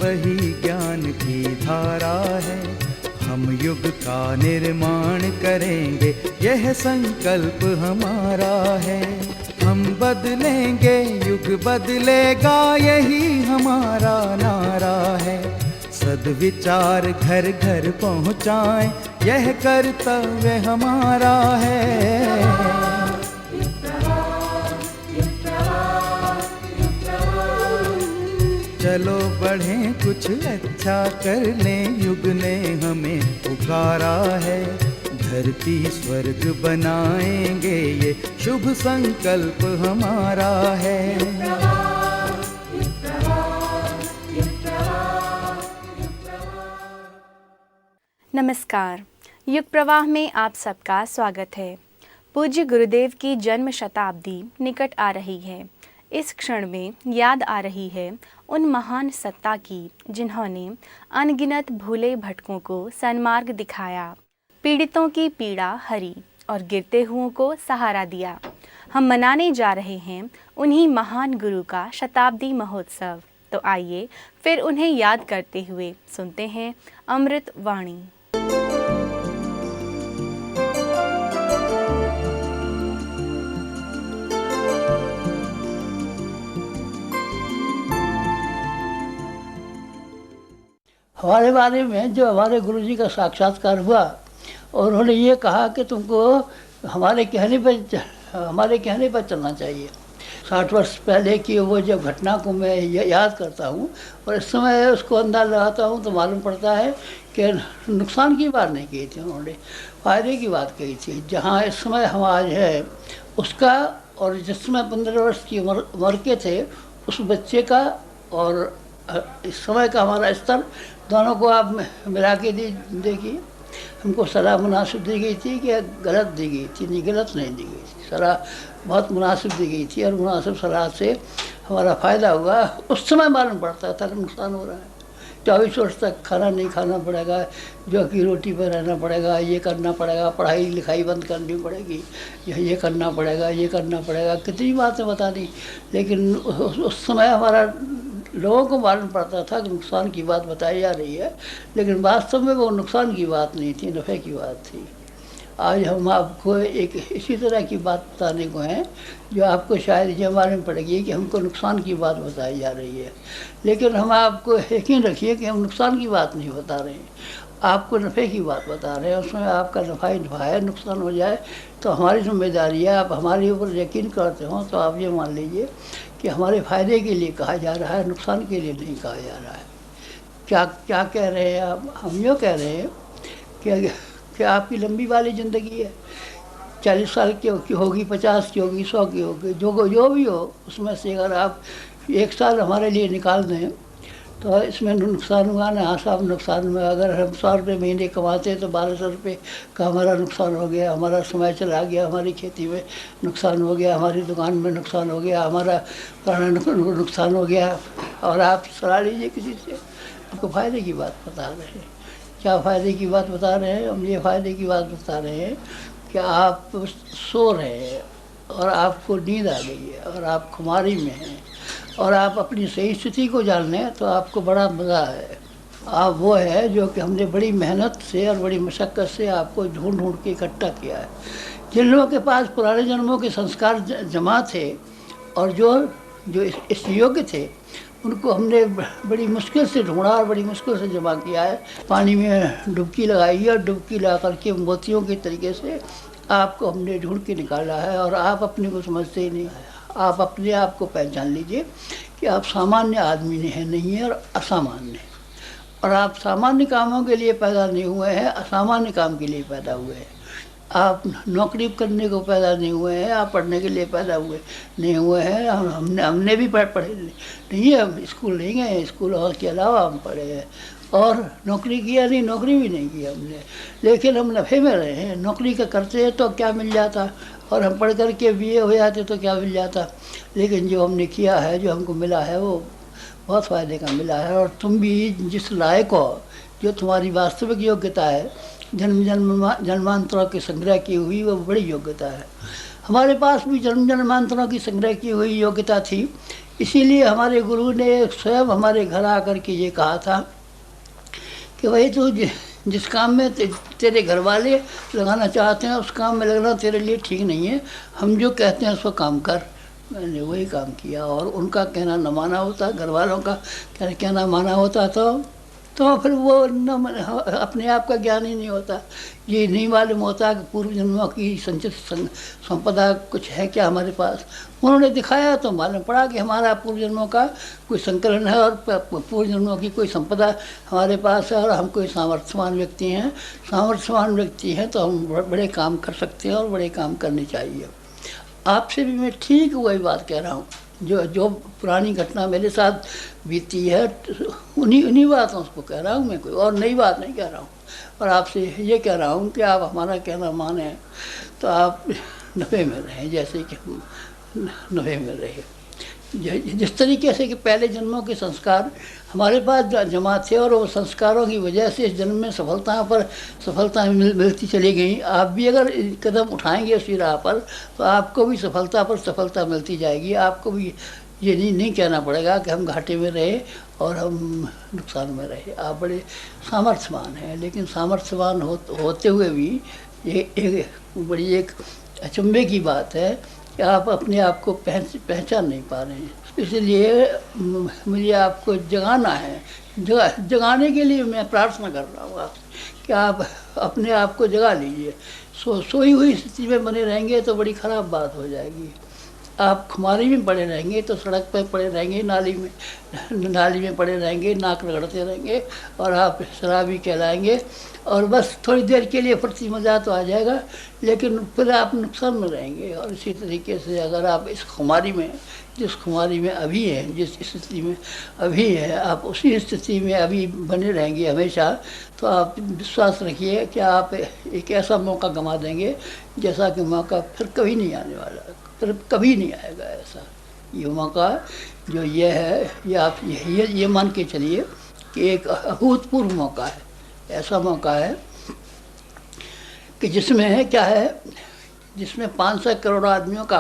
वही ज्ञान की धारा है। हम युग का निर्माण करेंगे, यह संकल्प हमारा है। हम बदलेंगे, युग बदलेगा, यही हमारा नारा है। सद्विचार घर घर पहुँचाएं, यह कर्तव्य हमारा है। चलो बढ़ें, कुछ अच्छा कर लें, युग ने हमें पुकारा है। धरती स्वर्ग बनाएंगे, ये शुभ संकल्प हमारा है। नमस्कार, युग प्रवाह में आप सबका स्वागत है। पूज्य गुरुदेव की जन्म शताब्दी निकट आ रही है। इस क्षण में याद आ रही है उन महान सत्ता की जिन्होंने अनगिनत भूले भटकों को सन्मार्ग दिखाया, पीड़ितों की पीड़ा हरी और गिरते हुओं को सहारा दिया। हम मनाने जा रहे हैं उन्हीं महान गुरु का शताब्दी महोत्सव। तो आइए फिर उन्हें याद करते हुए सुनते हैं अमृत वाणी। हमारे बारे में जो हमारे गुरुजी का साक्षात्कार हुआ और उन्होंने ये कहा कि तुमको हमारे कहने पर चलना चाहिए। 60 वर्ष पहले की वो जब घटना को मैं याद करता हूँ और इस समय उसको अंदाज़ लगाता हूँ तो मालूम पड़ता है कि नुकसान की बात नहीं की थी उन्होंने, फ़ायदे की बात कही थी। जहाँ इस समय हम आज है उसका और जिस समय 15 वर्ष की उम्र के थे उस बच्चे का और इस समय का हमारा स्तर दोनों को आप मिला के देखिए। हमको सलाह मुनासिब दी गई थी कि गलत दी गई थी? नहीं, गलत नहीं दी गई थी, सलाह बहुत मुनासिब दी गई थी और मुनासिब सलाह से हमारा फ़ायदा हुआ। उस समय मालूम पड़ता था कि नुकसान हो रहा है। 24 वर्ष तक खाना नहीं खाना पड़ेगा, जो कि रोटी पर रहना पड़ेगा, ये करना पड़ेगा, पढ़ाई लिखाई बंद करनी पड़ेगी, ये करना पड़ेगा, ये करना पड़ेगा, कितनी बातें बता दी। लेकिन उस समय हमारा लोगों को मालूम पड़ता था कि नुकसान की बात बताई जा रही है, लेकिन वास्तव में वो नुकसान की बात नहीं थी, नफ़े की बात थी। आज हम आपको एक इसी तरह की बात बताने को हैं जो आपको शायद ये मालूम पड़ेगी कि हमको नुकसान की बात बताई जा रही है, लेकिन हम आपको यकीन रखिए कि हम नुकसान की बात नहीं बता रहे हैं, आपको नफ़े की बात बता रहे हैं। उसमें आपका नफ़ा ही नफ़ा है, नुकसान हो जाए तो हमारी जिम्मेदारी है। आप हमारे ऊपर यकीन करते हो तो आप ये मान लीजिए कि हमारे फ़ायदे के लिए कहा जा रहा है, नुकसान के लिए नहीं कहा जा रहा है। क्या क्या कह रहे हैं आप? हम यूँ कह रहे हैं कि आपकी लंबी वाली ज़िंदगी है, 40 साल की होगी, 50 की होगी, 100 की होगी, जो भी हो उसमें से अगर आप 1 साल हमारे लिए निकाल दें तो इसमें नुकसान हुआ ना? हाँ साहब, नुकसान में अगर हम 100 रुपये महीने कमाते तो 1200 रुपये का हमारा नुकसान हो गया, हमारा समय चला गया, हमारी खेती में नुकसान हो गया, हमारी दुकान में नुकसान हो गया, हमारा पुराना नुकसान हो गया। और आप सलाह लीजिए किसी से, आपको फ़ायदे की बात बता रहे हैं। क्या फ़ायदे की बात बता रहे हैं? हम ये फ़ायदे की बात बता रहे हैं कि आप सो रहे हैं और आपको नींद आ गई है और आप खुमारी में हैं और आप अपनी सही स्थिति को जान लें तो आपको बड़ा मज़ा है। आप वो है जो कि हमने बड़ी मेहनत से और बड़ी मशक्क़त से आपको ढूंढ ढूंढ के इकट्ठा किया है। जिन लोगों के पास पुराने जन्मों के संस्कार जमा थे और जो इस योग्य थे उनको हमने बड़ी मुश्किल से ढूंढा और बड़ी मुश्किल से जमा किया है। पानी में डुबकी लगाई और डुबकी ला करके मोतियों के तरीके से आपको हमने ढूंढ के निकाला है और आप अपने को समझते ही नहीं। आप अपने आप को पहचान लीजिए कि आप सामान्य आदमी नहीं है और असामान्य है। और आप सामान्य कामों के लिए पैदा नहीं हुए हैं, असामान्य काम के लिए पैदा हुए हैं। आप नौकरी करने को पैदा नहीं हुए हैं, आप पढ़ने के लिए पैदा नहीं हुए हैं। हमने भी पढ़े नहीं है, हम स्कूल नहीं गए, स्कूल और के अलावा हम पढ़े हैं और नौकरी किया नहीं, नौकरी भी नहीं की हमने, लेकिन हम नफ़े में रहे हैं। नौकरी का करते तो क्या मिल जाता और हम पढ़ कर के BA हो जाते तो क्या मिल जाता, लेकिन जो हमने किया है, जो हमको मिला है वो बहुत फ़ायदे का मिला है। और तुम भी जिस लायक हो, जो तुम्हारी वास्तविक योग्यता है, जन्मांतरों की संग्रह की हुई, वो बड़ी योग्यता है। हमारे पास भी जन्मांतरों की संग्रह की हुई योग्यता थी, इसीलिए हमारे गुरु ने स्वयं हमारे घर आकर के ये कहा था कि भाई तू जिस काम में तेरे घर वाले लगाना चाहते हैं उस काम में लगना तेरे लिए ठीक नहीं है, हम जो कहते हैं उसको काम कर। मैंने वही काम किया और उनका कहना न माना होता, घर वालों का कहना माना होता तो फिर वो अपने आप का ज्ञान ही नहीं होता। ये नहीं मालूम होता कि पूर्व जन्मों की संचित संपदा कुछ है क्या हमारे पास। उन्होंने दिखाया तो मालूम पड़ा कि हमारा पूर्व जन्मों का कोई संकलन है और पूर्व जन्मों की कोई संपदा हमारे पास है और हम कोई सामर्थ्यवान व्यक्ति हैं। सामर्थ्यवान व्यक्ति हैं तो हम बड़े काम कर सकते हैं और बड़े काम करने चाहिए। आपसे भी मैं ठीक वही बात कह रहा हूँ, जो पुरानी घटना मेरे साथ बीती है उन्हीं बातों को कह रहा हूँ मैं, कोई और नई बात नहीं कह रहा हूँ। और आपसे ये कह रहा हूँ कि आप हमारा कहना माने तो आप नफ़े में रहें, जैसे कि हम नफ़े में रहे। जिस तरीके से कि पहले जन्मों के संस्कार हमारे पास जमा थे और वो संस्कारों की वजह से इस जन्म में सफलता मिलती चली गई। आप भी अगर कदम उठाएंगे उसी राह पर तो आपको भी सफलता पर सफलता मिलती जाएगी। आपको भी ये नहीं कहना पड़ेगा कि हम घाटे में रहे और हम नुकसान में रहे। आप बड़े सामर्थ्यवान हैं, लेकिन सामर्थ्यवान होते हुए भी ये बड़ी एक अचंभे की बात है कि आप अपने आप को पहचान नहीं पा रहे हैं। इसलिए मुझे आपको जगाना है। जगाने के लिए मैं प्रार्थना कर रहा हूँ आपसे कि आप अपने आप को जगा लीजिए। सोई हुई स्थिति में बने रहेंगे तो बड़ी ख़राब बात हो जाएगी। आप खुमारी में पड़े रहेंगे तो सड़क पर पड़े रहेंगे, नाली में पड़े रहेंगे, नाक रगड़ते रहेंगे और आप शराबी कहलाएंगे और बस थोड़ी देर के लिए फुर्ती मज़ा तो आ जाएगा, लेकिन फिर आप नुकसान में रहेंगे। और इसी तरीके से अगर आप इस खुमारी में जिस खुमारी में अभी हैं, जिस स्थिति में अभी है, आप उसी स्थिति में अभी बने रहेंगे हमेशा, तो आप विश्वास रखिए कि आप एक ऐसा मौका गंवा देंगे जैसा कि मौका फिर कभी नहीं आने वाला, फिर कभी नहीं आएगा ऐसा। ये मौका जो ये है, ये आप ये मान के चलिए कि एक अभूतपूर्व मौका है। ऐसा मौका है कि जिसमें क्या है, जिसमें 500 करोड़ आदमियों का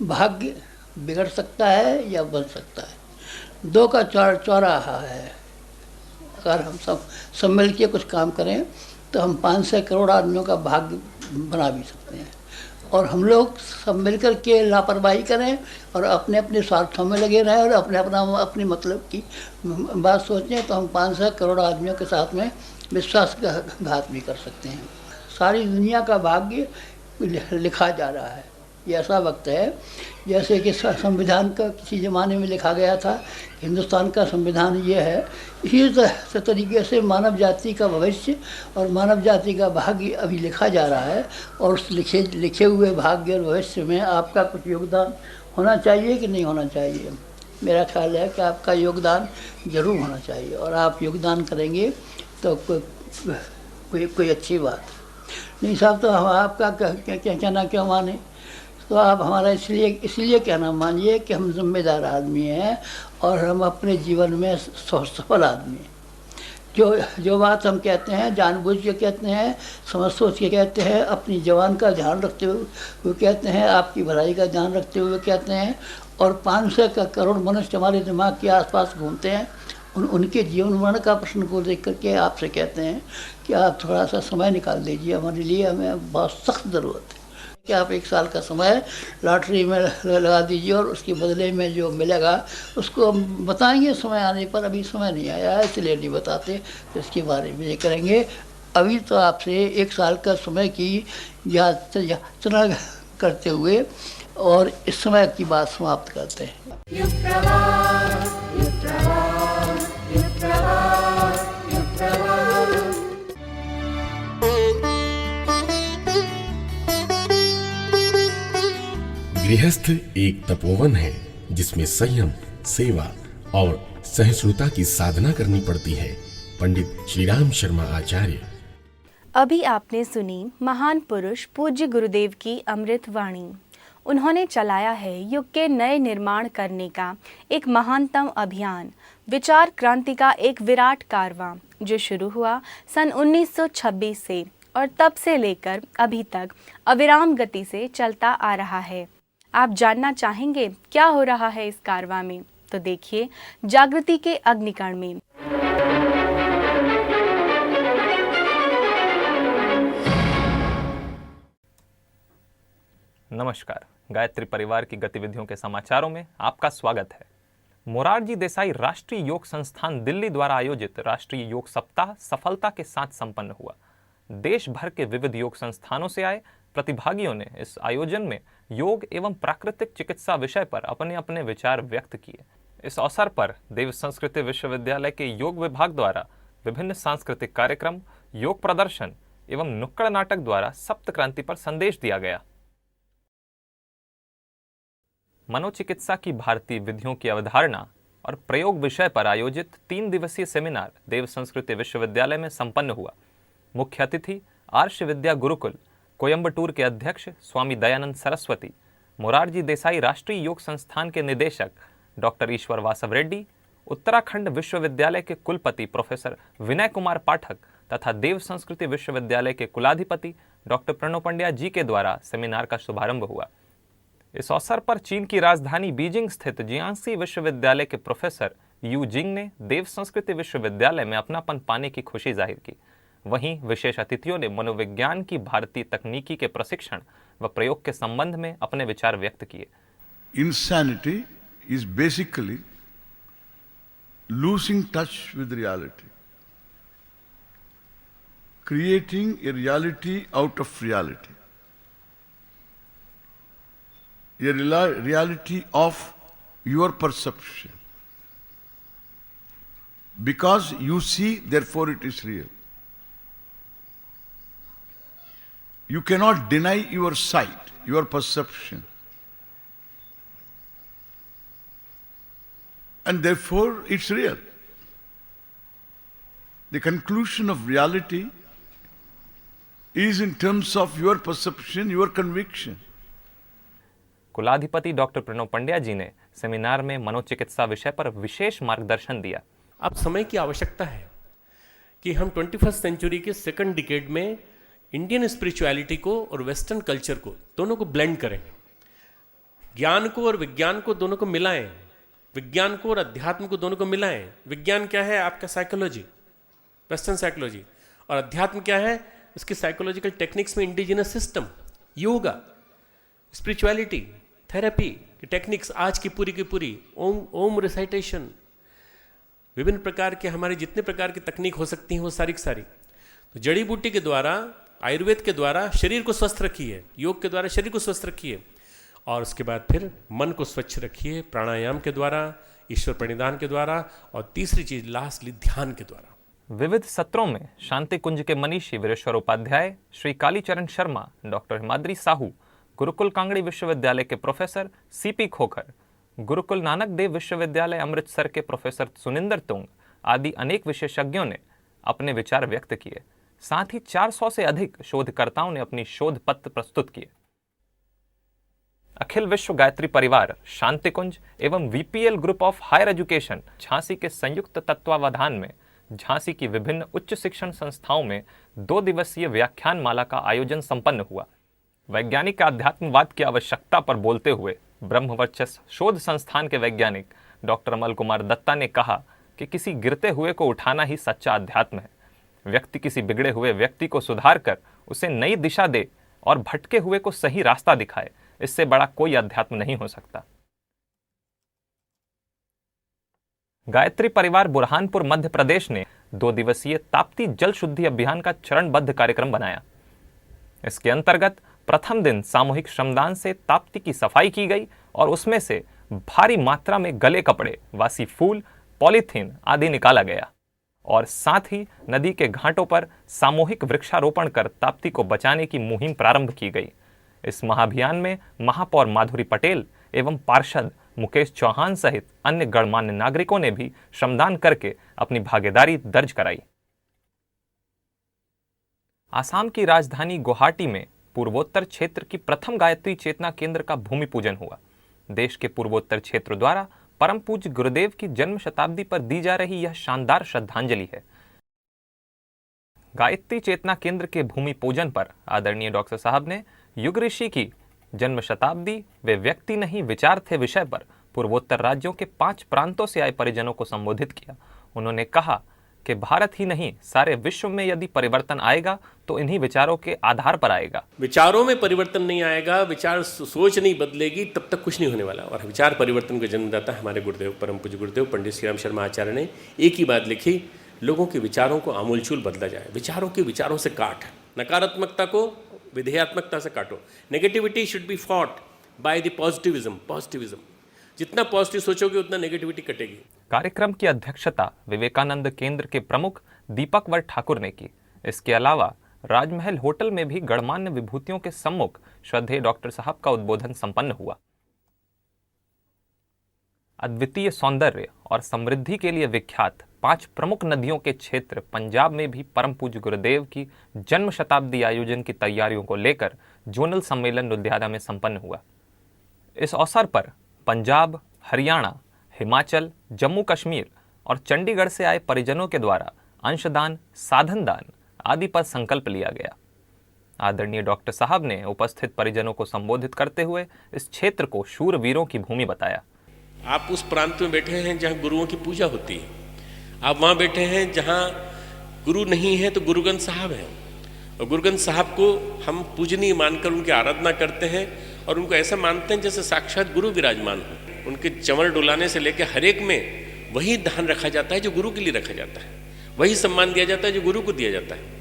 भाग्य बिगड़ सकता है या बन सकता है। 2 का चौराहा है। अगर हम सब मिल के कुछ काम करें तो हम 500 करोड़ आदमियों का भाग्य बना भी सकते हैं। और हम लोग सब मिलकर के लापरवाही करें और अपने अपने स्वार्थों में लगे रहें और अपने मतलब की बात सोचें तो हम 500 करोड़ आदमियों के साथ में विश्वासघात भी कर सकते हैं। सारी दुनिया का भाग्य लिखा जा रहा है। ये ऐसा वक्त है जैसे कि संविधान का किसी ज़माने में लिखा गया था, हिंदुस्तान का संविधान ये है। इसी तरीके से मानव जाति का भविष्य और मानव जाति का भाग्य अभी लिखा जा रहा है और उस लिखे हुए भाग्य और भविष्य में आपका कुछ योगदान होना चाहिए कि नहीं होना चाहिए। मेरा ख्याल है कि आपका योगदान ज़रूर होना चाहिए और आप योगदान करेंगे तो कोई अच्छी बात नहीं। साहब तो हम आपका कहना क्यों माने, तो आप हमारा इसलिए कहना मानिए कि हम जिम्मेदार आदमी हैं और हम अपने जीवन में सफल आदमी हैं। जो बात हम कहते हैं जानबूझ के कहते हैं, समझ सोच के कहते हैं, अपनी जवान का ध्यान रखते हुए कहते हैं, आपकी भलाई का ध्यान रखते हुए कहते हैं। और 500 करोड़ मनुष्य हमारे दिमाग के आसपास घूमते हैं। उनके जीवन मरण का प्रश्न को देख करके आपसे कहते हैं कि आप थोड़ा सा समय निकाल दीजिए हमारे लिए, हमें बहुत सख्त ज़रूरत है कि आप 1 साल का समय लॉटरी में लगा दीजिए और उसके बदले में जो मिलेगा उसको हम बताएंगे समय आने पर। अभी समय नहीं आया है इसलिए नहीं बताते, तो इसके बारे में ये करेंगे। अभी तो आपसे 1 साल का समय की याचना करते हुए और इस समय की बात समाप्त करते हैं। गृहस्थ एक तपोवन है जिसमें संयम, सेवा और सहिष्णुता की साधना करनी पड़ती है। पंडित श्रीराम शर्मा आचार्य। अभी आपने सुनी महान पुरुष पूज्य गुरुदेव की अमृत वाणी। उन्होंने चलाया है युग के नए निर्माण करने का एक महानतम अभियान, विचार क्रांति का एक विराट कारवां जो शुरू हुआ सन 1926 से और तब से लेकर अभी तक अविराम गति से चलता आ रहा है। आप जानना चाहेंगे क्या हो रहा है इस कारवां में? तो देखिए जागृति के अग्निकांड में। नमस्कार, गायत्री परिवार की गतिविधियों के समाचारों में आपका स्वागत है। मोरारजी देसाई राष्ट्रीय योग संस्थान दिल्ली द्वारा आयोजित राष्ट्रीय योग सप्ताह सफलता के साथ संपन्न हुआ। देश भर के विविध योग संस्थानों से आए प्रतिभागियों ने इस आयोजन में योग एवं प्राकृतिक चिकित्सा विषय पर अपने अपने विचार व्यक्त किए। इस अवसर पर देव संस्कृति विश्वविद्यालय के योग विभाग द्वारा विभिन्न सांस्कृतिक कार्यक्रम, योग प्रदर्शन एवं नुक्कड़ नाटक द्वारा सप्त क्रांति पर संदेश दिया गया। मनोचिकित्सा की भारतीय विधियों की अवधारणा और प्रयोग विषय पर आयोजित 3 दिवसीय सेमिनार देव संस्कृति विश्वविद्यालय में संपन्न हुआ। मुख्य अतिथि आर्ष विद्या गुरुकुल कोयम्बटूर के अध्यक्ष स्वामी दयानंद सरस्वती, मोरारजी देसाई राष्ट्रीय योग संस्थान के निदेशक डॉक्टर ईश्वर वासव रेड्डी, उत्तराखंड विश्वविद्यालय के कुलपति प्रोफेसर विनय कुमार पाठक तथा देव संस्कृति विश्वविद्यालय के कुलाधिपति डॉक्टर प्रणव पंड्या जी के द्वारा सेमिनार का शुभारंभ हुआ। इस अवसर पर चीन की राजधानी बीजिंग स्थित जियांसी विश्वविद्यालय के प्रोफेसर यू जिंग ने देव संस्कृति विश्वविद्यालय में अपनापन पाने की खुशी जाहिर की। वहीं विशेष अतिथियों ने मनोविज्ञान की भारतीय तकनीकी के प्रशिक्षण व प्रयोग के संबंध में अपने विचार व्यक्त किए। Insanity is basically losing touch with reality, creating a reality out of reality, a reality of your perception. Because you see, therefore it is real. You cannot deny your sight, your perception. And therefore it's real. The conclusion of reality is in terms of your perception, your conviction. कुलाधिपति doctor Pranav Pandya जी ने seminar में मनोचिकित्सा विषय पर विशेष मार्गदर्शन दिया। अब समय की आवश्यकता है कि हम 21st सेंचुरी के सेकंड डिकेड में इंडियन स्पिरिचुअलिटी को और वेस्टर्न कल्चर को दोनों को ब्लेंड करें, ज्ञान को और विज्ञान को दोनों को मिलाएं, विज्ञान को और अध्यात्म को दोनों को मिलाएं। विज्ञान क्या है? आपका साइकोलॉजी, वेस्टर्न साइकोलॉजी, और अध्यात्म क्या है? उसकी साइकोलॉजिकल टेक्निक्स में indigenous system, yoga, spirituality, therapy की टेक्निक्स आज की पूरी ओम रिसाइटेशन, विभिन्न प्रकार के हमारे जितने प्रकार की तकनीक हो सकती हैं वो सारी की सारी। तो जड़ी बूटी के द्वारा, आयुर्वेद के द्वारा शरीर को स्वस्थ रखिए, योग के द्वारा शरीर को स्वस्थ रखिए, और उसके बाद फिर मन को स्वच्छ रखिए प्राणायाम के द्वारा, ईश्वर प्रणिधान के द्वारा, और तीसरी चीज लास्टली ध्यान के द्वारा। विविध सत्रों में शांति कुंज के मनीषी वीरेश्वर उपाध्याय, श्री कालीचरण शर्मा, डॉक्टर हिमाद्री साहू, गुरुकुल कांगड़ी विश्वविद्यालय के प्रोफेसर सीपी खोखर, गुरुकुल नानक देव विश्वविद्यालय अमृतसर के प्रोफेसर सुनिंदर तुंग आदि अनेक विशेषज्ञों ने अपने विचार व्यक्त किए। साथ ही 400 से अधिक शोधकर्ताओं ने अपनी शोध पत्र प्रस्तुत किए। अखिल विश्व गायत्री परिवार, शांति कुंज एवं VPL group of higher education Jhansi के संयुक्त तत्वावधान में झांसी की विभिन्न उच्च शिक्षण संस्थाओं में 2 दिवसीय व्याख्यान माला का आयोजन संपन्न हुआ। वैज्ञानिक आध्यात्मवाद की आवश्यकता पर बोलते हुए ब्रह्मवर्चस्व शोध संस्थान के वैज्ञानिक डॉक्टर अमल कुमार दत्ता ने कहा कि किसी गिरते हुए को उठाना ही सच्चा अध्यात्म है। व्यक्ति किसी बिगड़े हुए व्यक्ति को सुधार कर उसे नई दिशा दे और भटके हुए को सही रास्ता दिखाए, इससे बड़ा कोई अध्यात्म नहीं हो सकता। गायत्री परिवार बुरहानपुर मध्य प्रदेश ने 2 दिवसीय ताप्ती जल शुद्धि अभियान का चरणबद्ध कार्यक्रम बनाया। इसके अंतर्गत प्रथम दिन सामूहिक श्रमदान से ताप्ती की सफाई की गई और उसमें से भारी मात्रा में गले कपड़े, वासी फूल, पॉलीथीन आदि निकाला गया और साथ ही नदी के घाटों पर सामूहिक वृक्षारोपण कर ताप्ती को बचाने की मुहिम प्रारंभ की गई। इस महाअभियान में महापौर माधुरी पटेल एवं पार्षद मुकेश चौहान सहित अन्य गणमान्य नागरिकों ने भी श्रमदान करके अपनी भागीदारी दर्ज कराई। आसाम की राजधानी गुवाहाटी में पूर्वोत्तर क्षेत्र की प्रथम गायत्री चेतना केंद्र का भूमि पूजन हुआ। देश के पूर्वोत्तर क्षेत्र द्वारा परम पूज्य गुरुदेव की जन्म शताब्दी पर दी जा रही यह शानदार श्रद्धांजलि है। गायत्री चेतना केंद्र के भूमि पूजन पर आदरणीय डॉक्टर साहब ने युग ऋषि की जन्म शताब्दी वे व्यक्ति नहीं विचार थे विषय पर पूर्वोत्तर राज्यों के 5 प्रांतों से आए परिजनों को संबोधित किया। उन्होंने कहा कि भारत ही नहीं, सारे विश्व में यदि परिवर्तन आएगा तो इन्हीं विचारों के आधार पर आएगा। विचारों में परिवर्तन नहीं आएगा, विचार सोच नहीं बदलेगी, तब तक कुछ नहीं होने वाला। और विचार परिवर्तन का जन्मदाता हमारे गुरुदेव, परम पूज्य गुरुदेव पंडित श्री राम शर्मा आचार्य ने एक ही बात लिखी, लोगों के विचारों को आमूलचूल बदला जाए। विचारों के विचारों से काट, नकारात्मकता को विधेयात्मकता से काटो। Negativity should be fought by the positivism. जितना पॉजिटिव सोचोगे उतना नेगेटिविटी कटेगी। कार्यक्रम की अध्यक्षता विवेकानंद केंद्र के प्रमुख दीपक वर ठाकुर ने की। इसके अलावा राजमहल होटल में भी गणमान्य विभूतियों के सम्मुख श्रद्धेय डॉक्टर साहब का उद्बोधन संपन्न हुआ। अद्वितीय सौंदर्य और समृद्धि के लिए विख्यात 5 प्रमुख नदियों के क्षेत्र पंजाब में भी परम पूज्य गुरुदेव की जन्म शताब्दी आयोजन की तैयारियों को लेकर जोनल सम्मेलन लुधियाना में संपन्न हुआ। इस अवसर पर पंजाब, हरियाणा, हिमाचल, जम्मू कश्मीर और चंडीगढ़ से आए परिजनों के द्वारा अंशदान, साधन दान आदि पर संकल्प लिया गया। आदरणीय डॉक्टर साहब ने उपस्थित परिजनों को संबोधित करते हुए इस क्षेत्र को शूरवीरों की भूमि बताया। आप उस प्रांत में बैठे हैं जहाँ गुरुओं की पूजा होती है, आप वहाँ बैठे हैं जहाँ गुरु नहीं है तो गुरुगन साहब हैं, और गुरुगन साहब को हम पूजनीय मानकर उनकी आराधना करते हैं और उनको ऐसा मानते हैं जैसे साक्षात गुरु विराजमान हो। उनके चंवर डुलाने से लेकर हर एक में वही ध्यान रखा जाता है जो गुरु के लिए रखा जाता है, वही सम्मान दिया जाता है जो गुरु को दिया जाता है।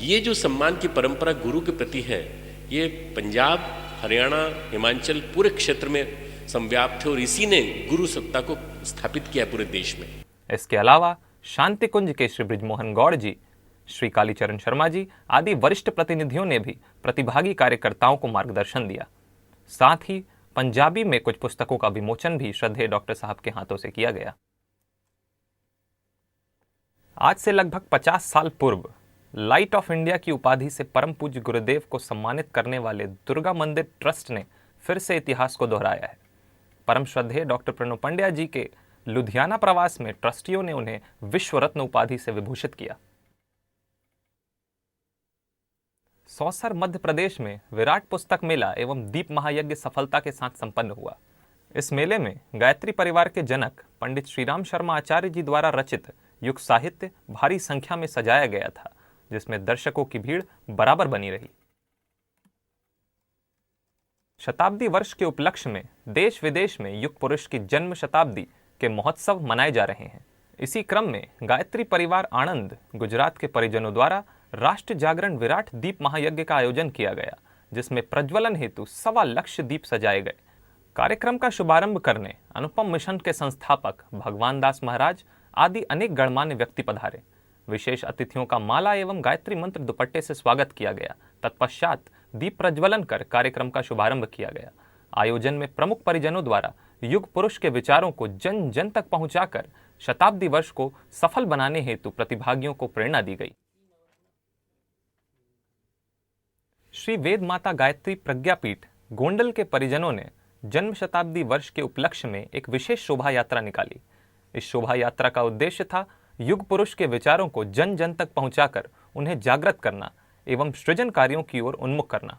ये जो सम्मान की परंपरा गुरु के प्रति है, ये पंजाब, हरियाणा, हिमाचल पूरे क्षेत्र में संव्याप्त है और इसी ने गुरु सत्ता को स्थापित किया पूरे देश में। इसके अलावा शांति कुंज के श्री बृजमोहन गौड़ जी, श्री कालीचरण शर्मा जी आदि वरिष्ठ प्रतिनिधियों ने भी प्रतिभागी कार्यकर्ताओं को मार्गदर्शन दिया। साथ ही पंजाबी में कुछ पुस्तकों का विमोचन भी श्रद्धेय डॉक्टर साहब के हाथों से किया गया। आज से लगभग 50 साल पूर्व लाइट ऑफ इंडिया की उपाधि से परम पूज्य गुरुदेव को सम्मानित करने वाले दुर्गा मंदिर ट्रस्ट ने फिर से इतिहास को दोहराया है। परम श्रद्धेय डॉक्टर प्रणव पंड्या जी के लुधियाना प्रवास में ट्रस्टियों ने उन्हें विश्व रत्न उपाधि से विभूषित किया। सौसर मध्य प्रदेश में विराट पुस्तक मेला एवं दीप महायज्ञ सफलता के साथ संपन्न हुआ। इस मेले में गायत्री परिवार के जनक पंडित श्रीराम शर्मा आचार्य जी द्वारा रचित युग साहित्य भारी संख्या में सजाया गया था, जिसमें दर्शकों की भीड़ बराबर बनी रही। शताब्दी वर्ष के उपलक्ष्य में देश विदेश में युग पुरुष की जन्म शताब्दी के महोत्सव मनाए जा रहे हैं। इसी क्रम में गायत्री परिवार आणंद गुजरात के परिजनों द्वारा राष्ट्र जागरण विराट दीप महायज्ञ का आयोजन किया गया, जिसमें प्रज्वलन हेतु 1.25 लाख दीप सजाए गए। कार्यक्रम का शुभारंभ करने अनुपम मिशन के संस्थापक भगवान दास महाराज आदि अनेक गणमान्य व्यक्ति पधारे। विशेष अतिथियों का माला एवं गायत्री मंत्र दुपट्टे से स्वागत किया गया। तत्पश्चात दीप प्रज्वलन कर कार्यक्रम का शुभारंभ किया गया। आयोजन में प्रमुख परिजनों द्वारा युग पुरुष के विचारों को जन जन तक पहुंचाकर शताब्दी वर्ष को सफल बनाने हेतु प्रतिभागियों को प्रेरणा दी गई। श्री वेद माता गायत्री प्रज्ञापीठ गोंडल के परिजनों ने जन्म शताब्दी वर्ष के उपलक्ष्य में एक विशेष शोभा यात्रा निकाली। इस शोभा यात्रा का उद्देश्य था युग पुरुष के विचारों को जन जन तक पहुंचाकर उन्हें जागृत करना एवं सृजन कार्यों की ओर उन्मुख करना।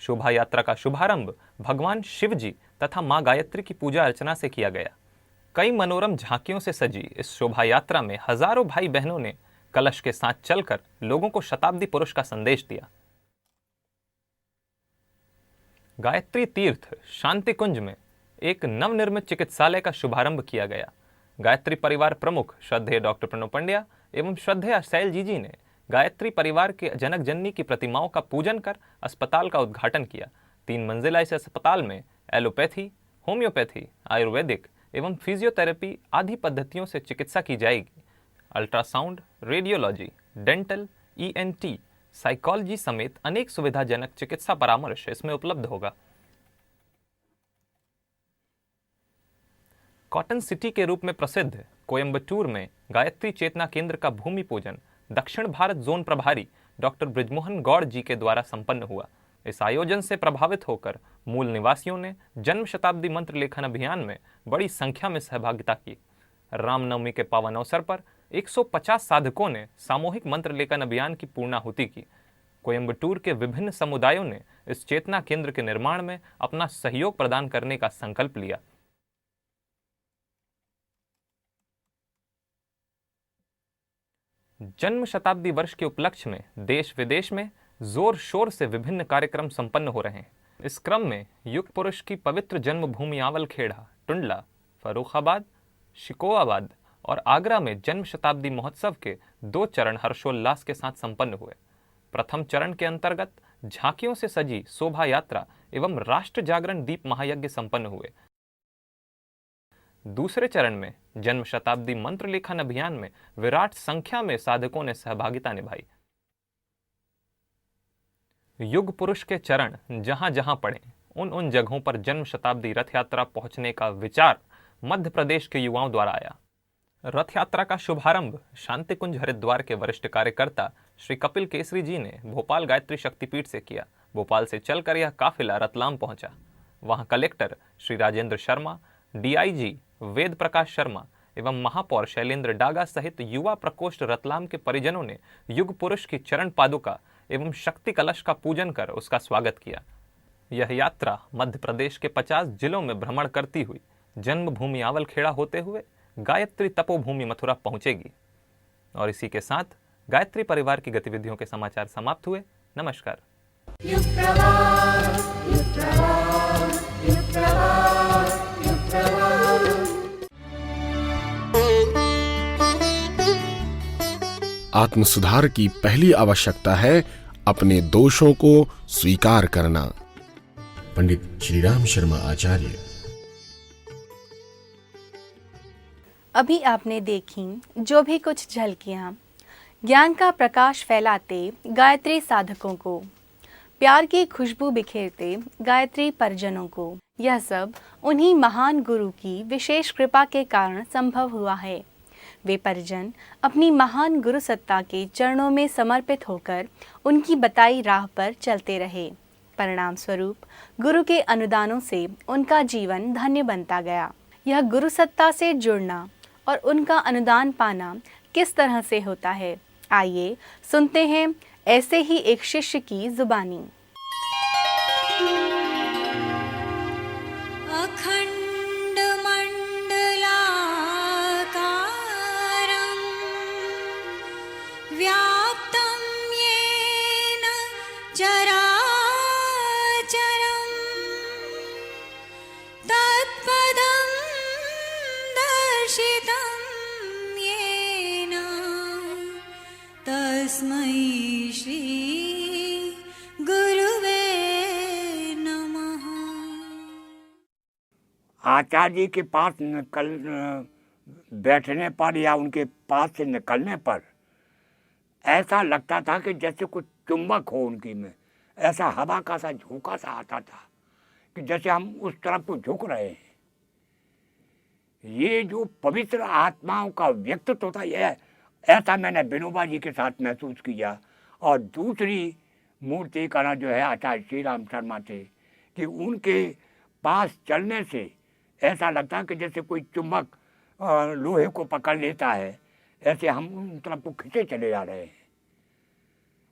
शोभा यात्रा का शुभारंभ भगवान शिव जी तथा मां गायत्री की पूजा अर्चना से किया गया। कई मनोरम झांकियों से सजी इस शोभा यात्रा में हजारों भाई बहनों ने कलश के साथ चलकर लोगों को शताब्दी पुरुष का संदेश दिया। गायत्री तीर्थ शांति कुंज में एक नवनिर्मित चिकित्सालय का शुभारंभ किया गया। गायत्री परिवार प्रमुख श्रद्धेय डॉक्टर प्रणव पंड्या एवं श्रद्धेय शैल जी ने गायत्री परिवार के जनक जननी की प्रतिमाओं का पूजन कर अस्पताल का उद्घाटन किया। 3 मंजिला इस अस्पताल में एलोपैथी, होम्योपैथी, आयुर्वेदिक एवं फिजियोथेरेपी आदि पद्धतियों से चिकित्सा की जाएगी। Ultrasound, radiology, dental, ENT, psychology समेत अनेक सुविधाजनक चिकित्सा परामर्श इसमें उपलब्ध होगा। कॉटन सिटी के रूप में प्रसिद्ध कोयम्बटूर में गायत्री चेतना केंद्र का भूमि पूजन दक्षिण भारत जोन प्रभारी डॉक्टर बृजमोहन गौड़ जी के द्वारा संपन्न हुआ। इस आयोजन से प्रभावित होकर मूल निवासियों ने जन्म शताब्दी मंत्र लेखन अभियान में बड़ी संख्या में सहभागिता की। रामनवमी के पावन अवसर पर 150 साधकों ने सामूहिक मंत्र लेखन अभियान की पूर्णाहुति की। कोयम्बटूर के विभिन्न समुदायों ने इस चेतना केंद्र के निर्माण में अपना सहयोग प्रदान करने का संकल्प लिया। जन्म शताब्दी वर्ष के उपलक्ष्य में देश विदेश में जोर शोर से विभिन्न कार्यक्रम संपन्न हो रहे हैं। इस क्रम में युग पुरुष की पवित्र जन्मभूमि आवलखेड़ा, टुंडला, फर्रुखाबाद, शिकोहाबाद और आगरा में जन्म शताब्दी महोत्सव के 2 चरण हर्षोल्लास के साथ संपन्न हुए। प्रथम चरण के अंतर्गत झांकियों से सजी शोभा यात्रा एवं राष्ट्र जागरण दीप महायज्ञ संपन्न हुए। दूसरे चरण में जन्म शताब्दी मंत्र लेखन अभियान में विराट संख्या में साधकों ने सहभागिता निभाई। युग पुरुष के चरण जहां जहां पड़े उन जगहों पर जन्म शताब्दी रथ यात्रा पहुंचने का विचार मध्य प्रदेश के युवाओं द्वारा आया। रथ यात्रा का शुभारंभ शांति कुंज हरिद्वार के वरिष्ठ कार्यकर्ता श्री कपिल केसरी जी ने भोपाल गायत्री शक्तिपीठ से किया। भोपाल से चलकर यह काफिला रतलाम पहुंचा। वहां कलेक्टर श्री राजेंद्र शर्मा, डीआईजी वेद प्रकाश शर्मा एवं महापौर शैलेंद्र डागा सहित युवा प्रकोष्ठ रतलाम के परिजनों ने युग पुरुष की चरण पादुका एवं शक्ति कलश का पूजन कर उसका स्वागत किया। यह यात्रा मध्य प्रदेश के 50 जिलों में भ्रमण करती हुई जन्मभूमि आवलखेड़ा होते हुए गायत्री तपोभूमि मथुरा पहुंचेगी। और इसी के साथ गायत्री परिवार की गतिविधियों के समाचार समाप्त हुए। नमस्कार। आत्म सुधार की पहली आवश्यकता है अपने दोषों को स्वीकार करना। पंडित श्रीराम शर्मा आचार्य। अभी आपने देखी जो भी कुछ झलकियां ज्ञान का प्रकाश फैलाते गायत्री साधकों को, प्यार की खुशबू बिखेरते गायत्री परिजनों को, यह सब उन्हीं महान गुरु की विशेष कृपा के कारण संभव हुआ है। वे परिजन अपनी महान गुरु सत्ता के चरणों में समर्पित होकर उनकी बताई राह पर चलते रहे। परिणाम स्वरूप गुरु के अनुदानों से उनका जीवन धन्य बनता गया। यह गुरु सत्ता से जुड़ना और उनका अनुदान पाना किस तरह से होता है, आइए सुनते हैं ऐसे ही एक शिष्य की जुबानी। अखंड मंडलाकारं व्याप्तं येन चराचरं तत्पदं दर्शितं येन तस्मै श्री गुरुवे नमः। आचार्य जी के पास बैठने पर या उनके पास से निकलने पर ऐसा लगता था कि जैसे कुछ चुंबक हो उनकी में, ऐसा हवा का सा झोंका सा आता था कि जैसे हम उस तरफ को झुक रहे हैं। ये जो पवित्र आत्माओं का व्यक्तित्व था, यह ऐसा मैंने विनोबा जी के साथ महसूस किया। और दूसरी मूर्ति का जो है आचार्य श्रीराम शर्मा थे कि उनके पास चलने से ऐसा लगता कि जैसे कोई चुंबक लोहे को पकड़ लेता है, ऐसे हम उन तरफ को खींचे चले जा रहे हैं।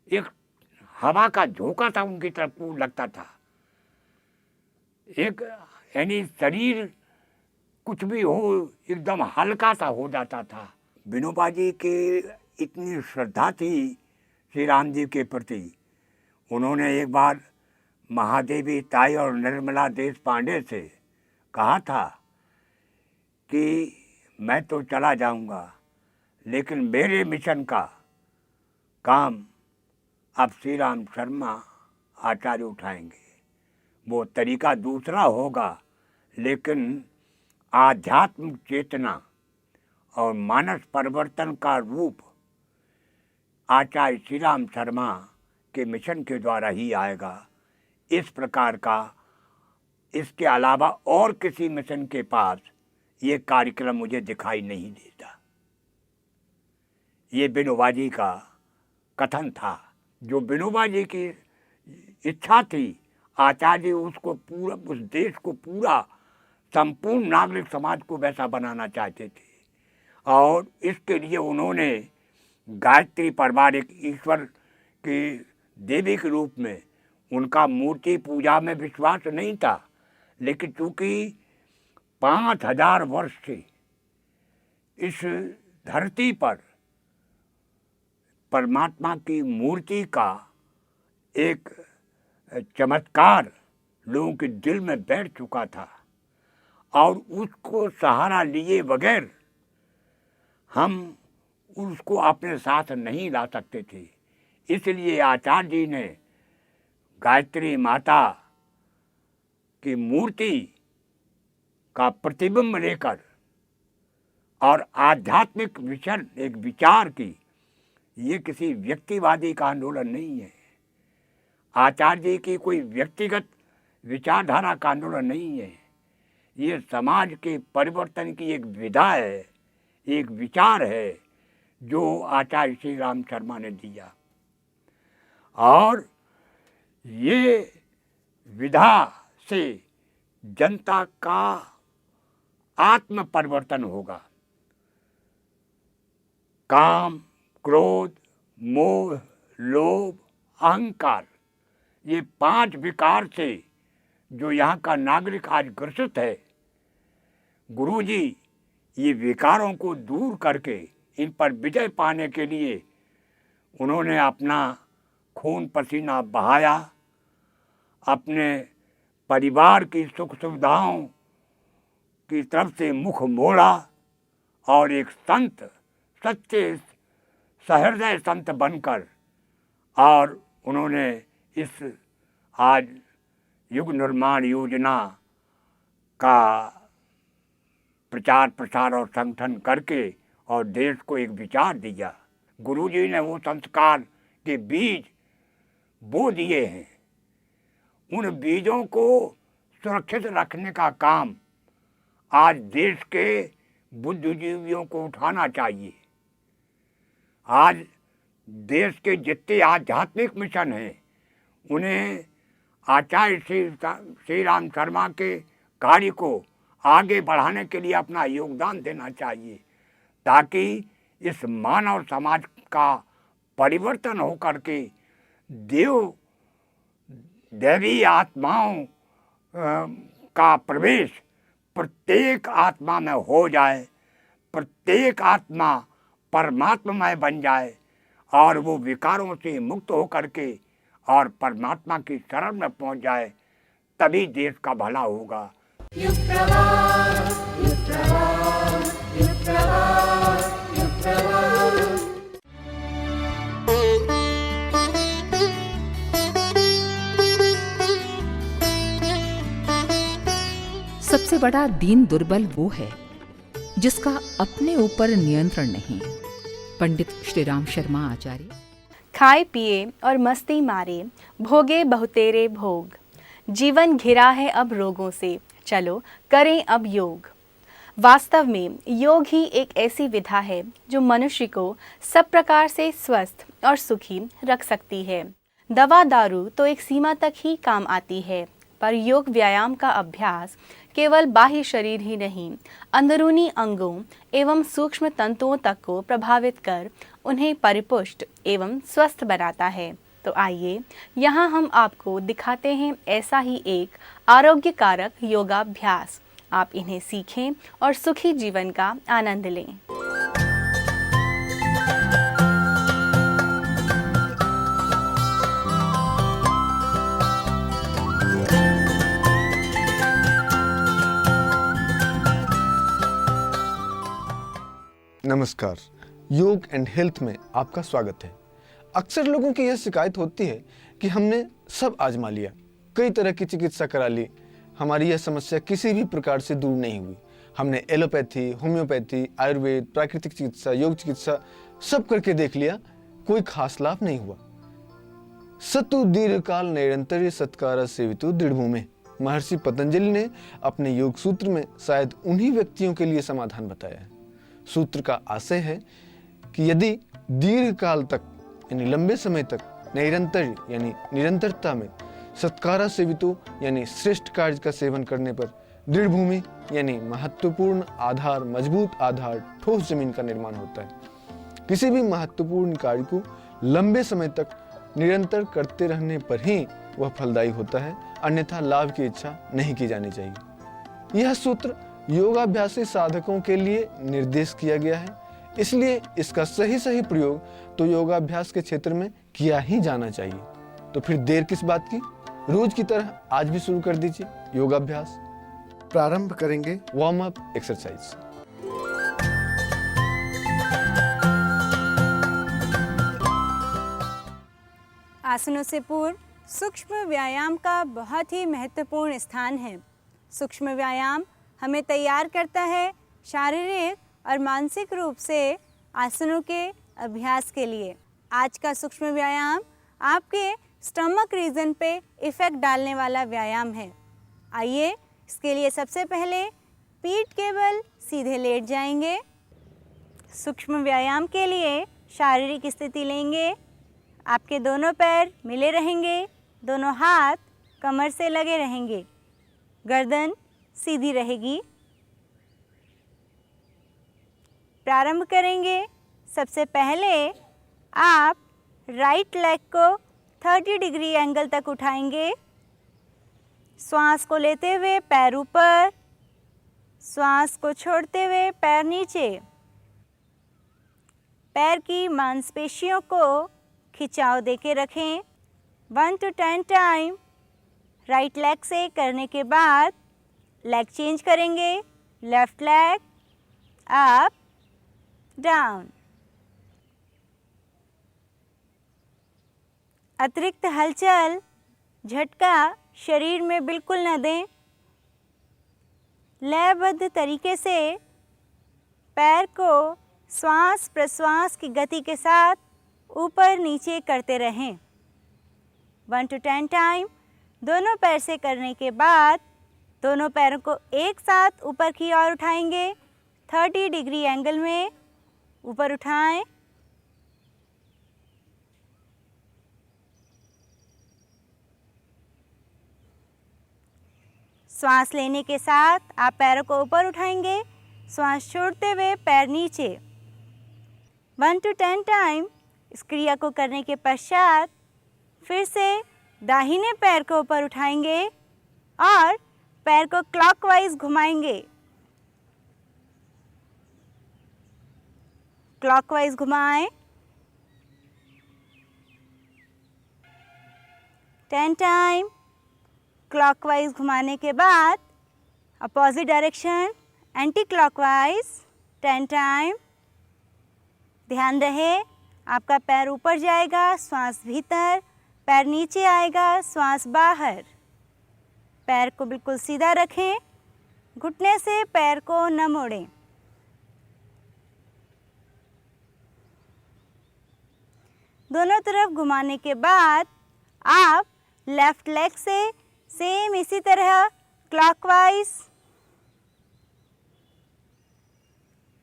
एक हवा का झोंका था उनकी तरफ को लगता था। एक यानी शरीर कुछ भी हो एकदम हल्का सा हो जाता था। विनोबा जी की इतनी श्रद्धा थी श्री राम जी के प्रति। उन्होंने एक बार महादेवी ताई और निर्मला देश पांडे से कहा था कि मैं तो चला जाऊंगा, लेकिन मेरे मिशन का काम अब श्री राम शर्मा आचार्य उठाएंगे। वो तरीका दूसरा होगा, लेकिन आध्यात्मिक चेतना और मानस परिवर्तन का रूप आचार्य श्री राम शर्मा के मिशन के द्वारा ही आएगा। इस प्रकार का इसके अलावा और किसी मिशन के पास ये कार्यक्रम मुझे दिखाई नहीं देता। ये विनोबा जी का कथन था। जो विनोबा जी की इच्छा थी, आचार्य उसको पूरा, उस देश को पूरा संपूर्ण नागरिक समाज को वैसा बनाना चाहते थे। और इसके लिए उन्होंने गायत्री परिवार एक ईश्वर की देवी के रूप में, उनका मूर्ति पूजा में विश्वास नहीं था, लेकिन चूँकि 5000 वर्ष से इस धरती पर परमात्मा की मूर्ति का एक चमत्कार लोगों के दिल में बैठ चुका था और उसको सहारा लिए बगैर हम उसको अपने साथ नहीं ला सकते थे। इसलिए आचार्य जी ने गायत्री माता की मूर्ति का प्रतिबिंब लेकर और आध्यात्मिक विचार एक विचार की, ये किसी व्यक्तिवादी का आंदोलन नहीं है। आचार्य जी की कोई व्यक्तिगत विचारधारा का आंदोलन नहीं है। ये समाज के परिवर्तन की एक विधा है, एक विचार है जो आचार्य श्री राम शर्मा ने दिया। और ये विधा से जनता का आत्म परिवर्तन होगा। काम, क्रोध, मोह, लोभ, अहंकार, ये 5 विकार से जो यहाँ का नागरिक आज ग्रसित है, गुरुजी ये विकारों को दूर करके इन पर विजय पाने के लिए उन्होंने अपना खून पसीना बहाया, अपने परिवार की सुख सुविधाओं की तरफ से मुख मोड़ा और एक संत, सच्चे सहृदय संत बनकर और उन्होंने इस आज युग निर्माण योजना का प्रचार प्रसार और संगठन करके और देश को एक विचार दिया। गुरुजी ने वो संस्कार के बीज बो दिए हैं। उन बीजों को सुरक्षित रखने का काम आज देश के बुद्धिजीवियों को उठाना चाहिए। आज देश के जितने आध्यात्मिक मिशन हैं उन्हें आचार्य श्री राम शर्मा के कार्य को आगे बढ़ाने के लिए अपना योगदान देना चाहिए, ताकि इस मानव समाज का परिवर्तन हो करके दैवी आत्माओं का प्रवेश प्रत्येक आत्मा में हो जाए, प्रत्येक आत्मा परमात्ममय बन जाए और वो विकारों से मुक्त हो करके और परमात्मा की शरण में पहुंच जाए, तभी देश का भला होगा। सबसे बड़ा दीन दुर्बल वो है जिसका अपने ऊपर नियंत्रण नहीं। पंडित श्रीराम शर्मा आचार्य। खाए पिए और मस्ती मारे, भोगे बहुतेरे भोग, जीवन घिरा है अब रोगों से, चलो करें अब योग। वास्तव में योग ही एक ऐसी विधा है जो मनुष्य को सब प्रकार से स्वस्थ और सुखी रख सकती है। दवा दारू तो एक सीमा तक ही काम आती है, पर योग व्यायाम का अभ्यास केवल बाह्य शरीर ही नहीं, अंदरूनी अंगों एवं सूक्ष्म तंतुओं तक को प्रभावित कर उन्हें परिपुष्ट एवं स्वस्थ बनाता है। तो आइए यहाँ हम आपको दिखाते हैं ऐसा ही एक आरोग्य कारक योगाभ्यास। आप इन्हें सीखें और सुखी जीवन का आनंद लें। नमस्कार, योग एंड हेल्थ में आपका स्वागत है। अक्सर लोगों की यह शिकायत होती है कि हमने सब आजमा लिया, कई तरह की चिकित्सा करा ली, हमारी यह समस्या किसी भी प्रकार से दूर नहीं हुई। हमने एलोपैथी, होम्योपैथी, आयुर्वेद, प्राकृतिक चिकित्सा, योग चिकित्सा सब करके देख लिया, कोई खास लाभ नहीं हुआ। सतु दीर्घकाल नैरंतर्य सत्कार सेवितु दृढ़भूमि, महर्षि पतंजलि ने अपने योग सूत्र में शायद उन्हीं व्यक्तियों के लिए समाधान बताया है। सूत्र का आशय है कि यदि दीर्घकाल तक यानी लंबे समय तक, नैरंतर्य यानी निरंतरता में, सत्कारा सेवितो यानी श्रेष्ठ कार्य का सेवन करने पर, दृढ़ भूमि यानी महत्वपूर्ण आधार, मजबूत आधार, ठोस जमीन का निर्माण होता है। किसी भी महत्वपूर्ण कार्य को लंबे समय तक निरंतर करते रहने पर ही वह फलदायी होता है, अन्यथा लाभ की इच्छा नहीं की जानी चाहिए। यह सूत्र योगाभ्यासी साधकों के लिए निर्देश किया गया है। इसलिए इसका सही सही प्रयोग तो योगाभ्यास के क्षेत्र में किया ही जाना चाहिए। तो फिर देर किस बात की, रोज की तरह आज भी शुरू कर दीजिए योगाभ्यास। प्रारंभ करेंगे वार्म अप एक्सरसाइज। आसनों से पूर्व सूक्ष्म व्यायाम का बहुत ही महत्वपूर्ण स्थान है। सूक्ष्म व्यायाम हमें तैयार करता है शारीरिक और मानसिक रूप से आसनों के अभ्यास के लिए। आज का सूक्ष्म व्यायाम आपके स्टमक रीजन पे इफ़ेक्ट डालने वाला व्यायाम है। आइए इसके लिए सबसे पहले पीठ के बल सीधे लेट जाएंगे। सूक्ष्म व्यायाम के लिए शारीरिक स्थिति लेंगे। आपके दोनों पैर मिले रहेंगे, दोनों हाथ कमर से लगे रहेंगे, गर्दन सीधी रहेगी। प्रारंभ करेंगे। सबसे पहले आप राइट लेग को 30 डिग्री एंगल तक उठाएंगे। श्वास को लेते हुए पैर ऊपर, श्वास को छोड़ते हुए पैर नीचे। पैर की मांसपेशियों को खिंचाव देके रखें। 1 to 10 टाइम राइट लेग से करने के बाद लेग चेंज करेंगे। Left leg up down. अतिरिक्त हलचल झटका शरीर में बिल्कुल न दें। लयबद्ध तरीके से पैर को श्वास प्रश्वास की गति के साथ ऊपर नीचे करते रहें। 1 to 10 टाइम दोनों पैर से करने के बाद दोनों पैरों को एक साथ ऊपर की ओर उठाएंगे। 30 डिग्री एंगल में ऊपर उठाएं। श्वास लेने के साथ आप पैरों को ऊपर उठाएंगे। श्वास छोड़ते हुए पैर नीचे। 1 to 10 टाइम इस क्रिया को करने के पश्चात फिर से दाहिने पैर को ऊपर उठाएंगे और पैर को क्लॉकवाइज घुमाएंगे। क्लॉकवाइज घुमाएं। 10 टाइम। क्लॉकवाइज घुमाने के बाद opposite direction anti clockwise 10 time. ध्यान रहे आपका पैर ऊपर जाएगा, श्वास भीतर, पैर नीचे आएगा, श्वास बाहर। पैर को बिल्कुल सीधा रखें, घुटने से पैर को न मोड़ें। दोनों तरफ घुमाने के बाद आप लेफ्ट लेग से सेम इसी तरह clockwise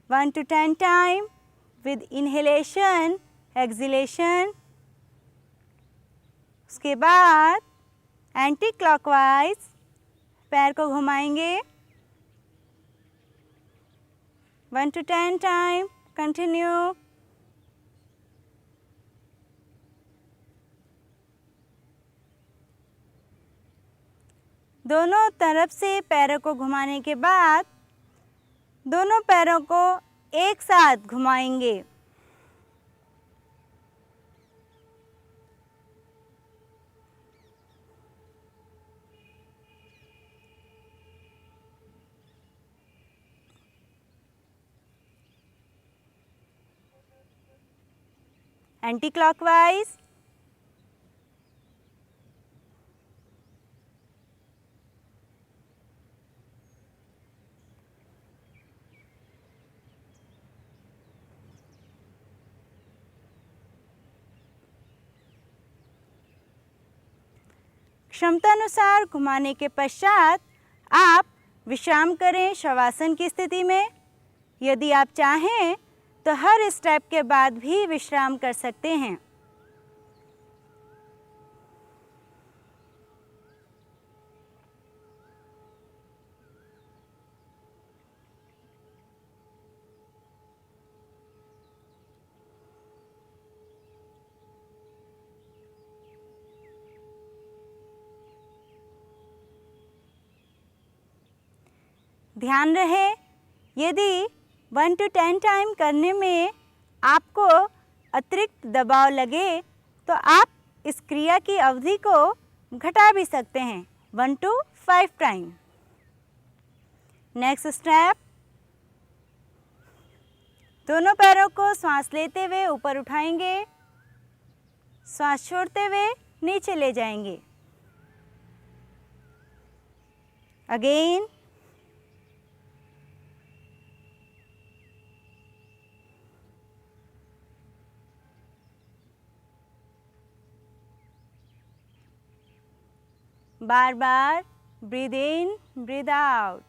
1 to 10 time with inhalation exhalation. उसके बाद एंटी क्लॉकवाइज पैर को घुमाएंगे 1 to 10 टाइम। कंटिन्यू। दोनों तरफ से पैरों को घुमाने के बाद दोनों पैरों को एक साथ घुमाएंगे। Anti clockwise. क्षमतानुसार घुमाने के पश्चात आप विश्राम करें शवासन की स्थिति में। यदि आप चाहें तो हर स्टेप के बाद भी विश्राम कर सकते हैं। ध्यान रहे, यदि 1 to 10 टाइम करने में आपको अतिरिक्त दबाव लगे तो आप इस क्रिया की अवधि को घटा भी सकते हैं 1 to 5 टाइम। नेक्स्ट स्टेप, दोनों पैरों को सांस लेते हुए ऊपर उठाएंगे, सांस छोड़ते हुए नीचे ले जाएंगे। Again, bar bar breathe in breathe out.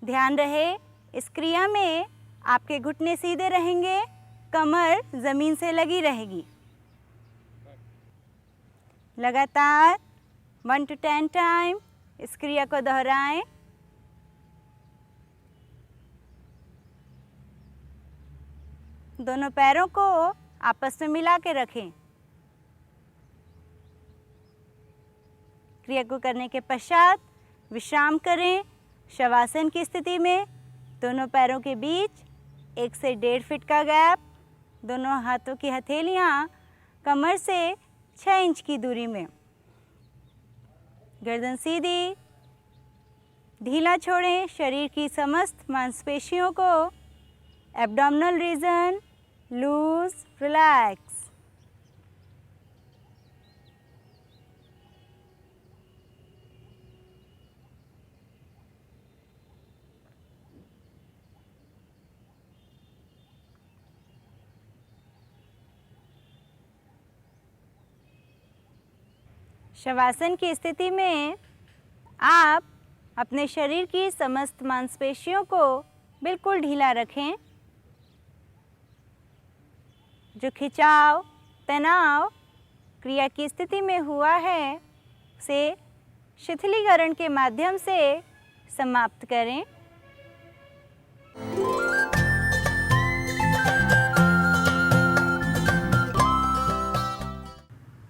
ध्यान रहे इस क्रिया में आपके घुटने सीधे रहेंगे, कमर जमीन से लगी रहेगी। लगातार 1 to 10 टाइम इस क्रिया को दोहराएं। दोनों पैरों को आपस में मिला के रखें। क्रिया को करने के पश्चात विश्राम करें। शवासन की स्थिति में दोनों पैरों के बीच 1 से 1.5 फीट का गैप, दोनों हाथों की हथेलियां कमर से 6 इंच की दूरी में, गर्दन सीधी, ढीला छोड़ें शरीर की समस्त मांसपेशियों को, एब्डोमिनल रीजन लूज रिलैक्स। शवासन की स्थिति में आप अपने शरीर की समस्त मांसपेशियों को बिल्कुल ढीला रखें। जो खिंचाव, तनाव क्रिया की स्थिति में हुआ है उसे शिथिलीकरण के माध्यम से समाप्त करें।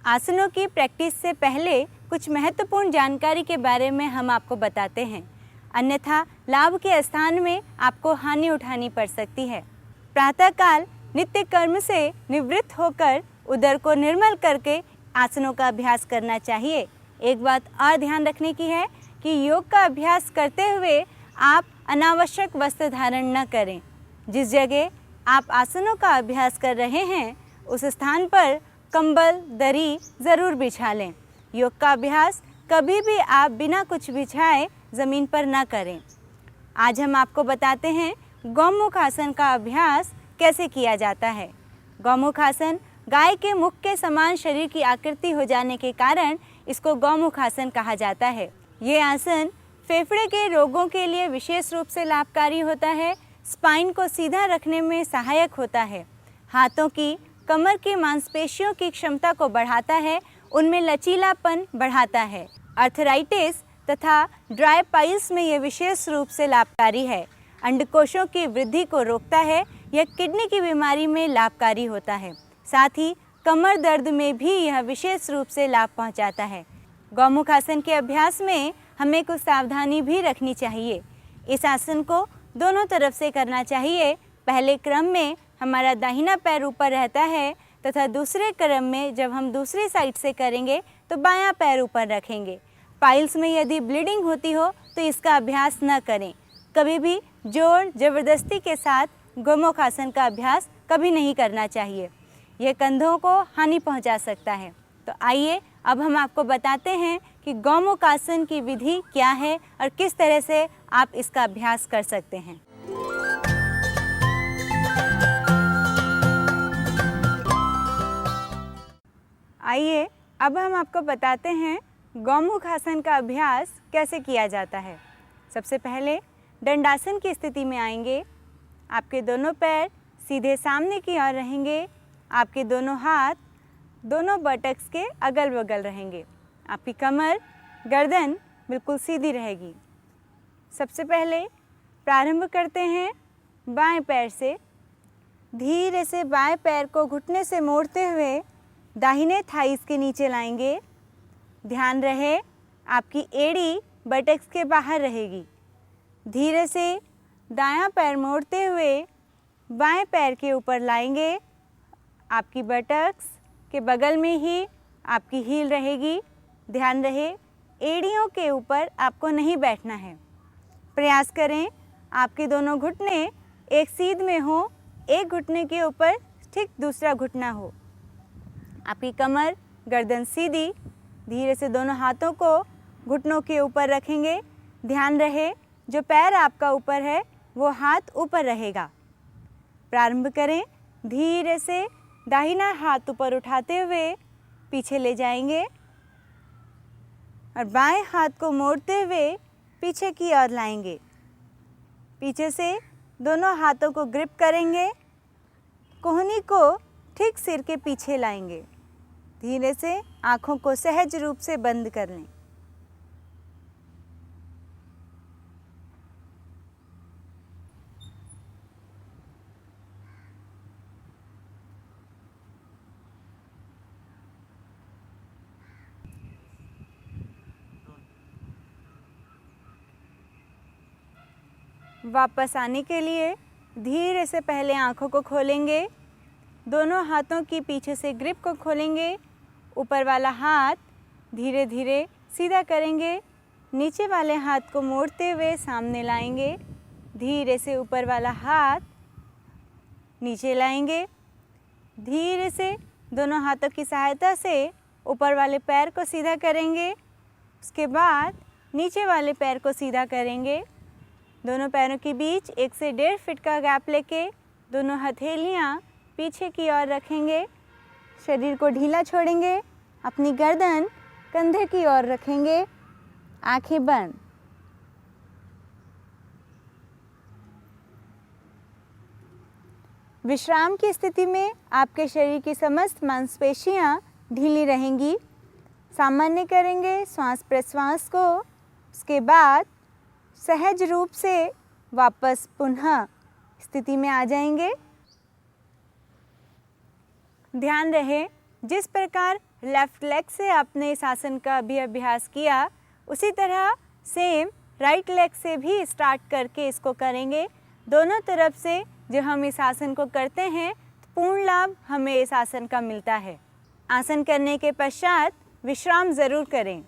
आसनों की प्रैक्टिस से पहले कुछ महत्वपूर्ण जानकारी के बारे में हम आपको बताते हैं, अन्यथा लाभ के स्थान में आपको हानि उठानी पड़ सकती है। प्रातःकाल नित्य कर्म से निवृत्त होकर उदर को निर्मल करके आसनों का अभ्यास करना चाहिए। एक बात और ध्यान रखने की है कि योग का अभ्यास करते हुए आप अनावश्यक वस्त्र धारण न करें। जिस जगह आप आसनों का अभ्यास कर रहे हैं उस स्थान पर कंबल, दरी ज़रूर बिछा लें। योग का अभ्यास कभी भी आप बिना कुछ बिछाए ज़मीन पर ना करें। आज हम आपको बताते हैं गौमुख आसन का अभ्यास कैसे किया जाता है। गौमुख आसन गाय के मुख के समान शरीर की आकृति हो जाने के कारण इसको गौमुख आसन कहा जाता है। ये आसन फेफड़े के रोगों के लिए विशेष रूप से लाभकारी होता है। स्पाइन को सीधा रखने में सहायक होता है। हाथों की, कमर की मांसपेशियों की क्षमता को बढ़ाता है, उनमें लचीलापन बढ़ाता है। आर्थराइटिस तथा ड्राई पाइल्स में यह विशेष रूप से लाभकारी है। अंडकोशों की वृद्धि को रोकता है। यह किडनी की बीमारी में लाभकारी होता है। साथ ही कमर दर्द में भी यह विशेष रूप से लाभ पहुंचाता है। गौमुख आसन के अभ्यास में हमें कुछ सावधानी भी रखनी चाहिए। इस आसन को दोनों तरफ से करना चाहिए। पहले क्रम में हमारा दाहिना पैर ऊपर रहता है तथा दूसरे क्रम में जब हम दूसरी साइड से करेंगे तो बायां पैर ऊपर रखेंगे। पाइल्स में यदि ब्लीडिंग होती हो तो इसका अभ्यास न करें। कभी भी जोर जबरदस्ती के साथ गौमुख आसन का अभ्यास कभी नहीं करना चाहिए। यह कंधों को हानि पहुंचा सकता है। तो आइए अब हम आपको बताते हैं कि गौमुख आसन की विधि क्या है और किस तरह से आप इसका अभ्यास कर सकते हैं। आइए अब हम आपको बताते हैं गौमुख आसन का अभ्यास कैसे किया जाता है। सबसे पहले दंडासन की स्थिति में आएंगे। आपके दोनों पैर सीधे सामने की ओर रहेंगे। आपके दोनों हाथ दोनों बटक्स के अगल बगल रहेंगे। आपकी कमर, गर्दन बिल्कुल सीधी रहेगी। सबसे पहले प्रारंभ करते हैं बाएं पैर से। धीरे से बाएं पैर को घुटने से मोड़ते हुए दाहिने थाइस के नीचे लाएंगे। ध्यान रहे आपकी एड़ी बटक्स के बाहर रहेगी। धीरे से दायां पैर मोड़ते हुए बाएं पैर के ऊपर लाएंगे। आपकी बटक्स के बगल में ही आपकी हील रहेगी। ध्यान रहे एड़ियों के ऊपर आपको नहीं बैठना है। प्रयास करें आपके दोनों घुटने एक सीध में हो, एक घुटने के ऊपर ठीक दूसरा घुटना हो। आपकी कमर गर्दन सीधी। धीरे से दोनों हाथों को घुटनों के ऊपर रखेंगे। ध्यान रहे जो पैर आपका ऊपर है वो हाथ ऊपर रहेगा। प्रारंभ करें। धीरे से दाहिना हाथ ऊपर उठाते हुए पीछे ले जाएंगे और बाएं हाथ को मोड़ते हुए पीछे की ओर लाएंगे। पीछे से दोनों हाथों को ग्रिप करेंगे। कोहनी को ठीक सिर के पीछे लाएंगे। धीरे से आँखों को सहज रूप से बंद कर लें। वापस आने के लिए धीरे से पहले आँखों को खोलेंगे। दोनों हाथों की पीछे से ग्रिप को खोलेंगे। ऊपर वाला हाथ धीरे धीरे सीधा करेंगे। नीचे वाले हाथ को मोड़ते हुए सामने लाएंगे। धीरे से ऊपर वाला हाथ नीचे लाएंगे। धीरे से दोनों हाथों की सहायता से ऊपर वाले पैर को सीधा करेंगे। उसके बाद नीचे वाले पैर को सीधा करेंगे। दोनों पैरों के बीच 1 से 1.5 फीट का गैप लेके दोनों हथेलियाँ पीछे की ओर रखेंगे। शरीर को ढीला छोड़ेंगे। अपनी गर्दन कंधे की ओर रखेंगे। आंखें बंद। विश्राम की स्थिति में आपके शरीर की समस्त मांसपेशियां ढीली रहेंगी। सामान्य करेंगे श्वास प्रश्वास को। उसके बाद सहज रूप से वापस पुनः स्थिति में आ जाएंगे। ध्यान रहे जिस प्रकार लेफ्ट लेग से आपने इस आसन का भी अभ्यास किया उसी तरह सेम राइट लेग से भी स्टार्ट करके इसको करेंगे। दोनों तरफ से जो हम इस आसन को करते हैं तो पूर्ण लाभ हमें इस आसन का मिलता है। आसन करने के पश्चात विश्राम ज़रूर करें।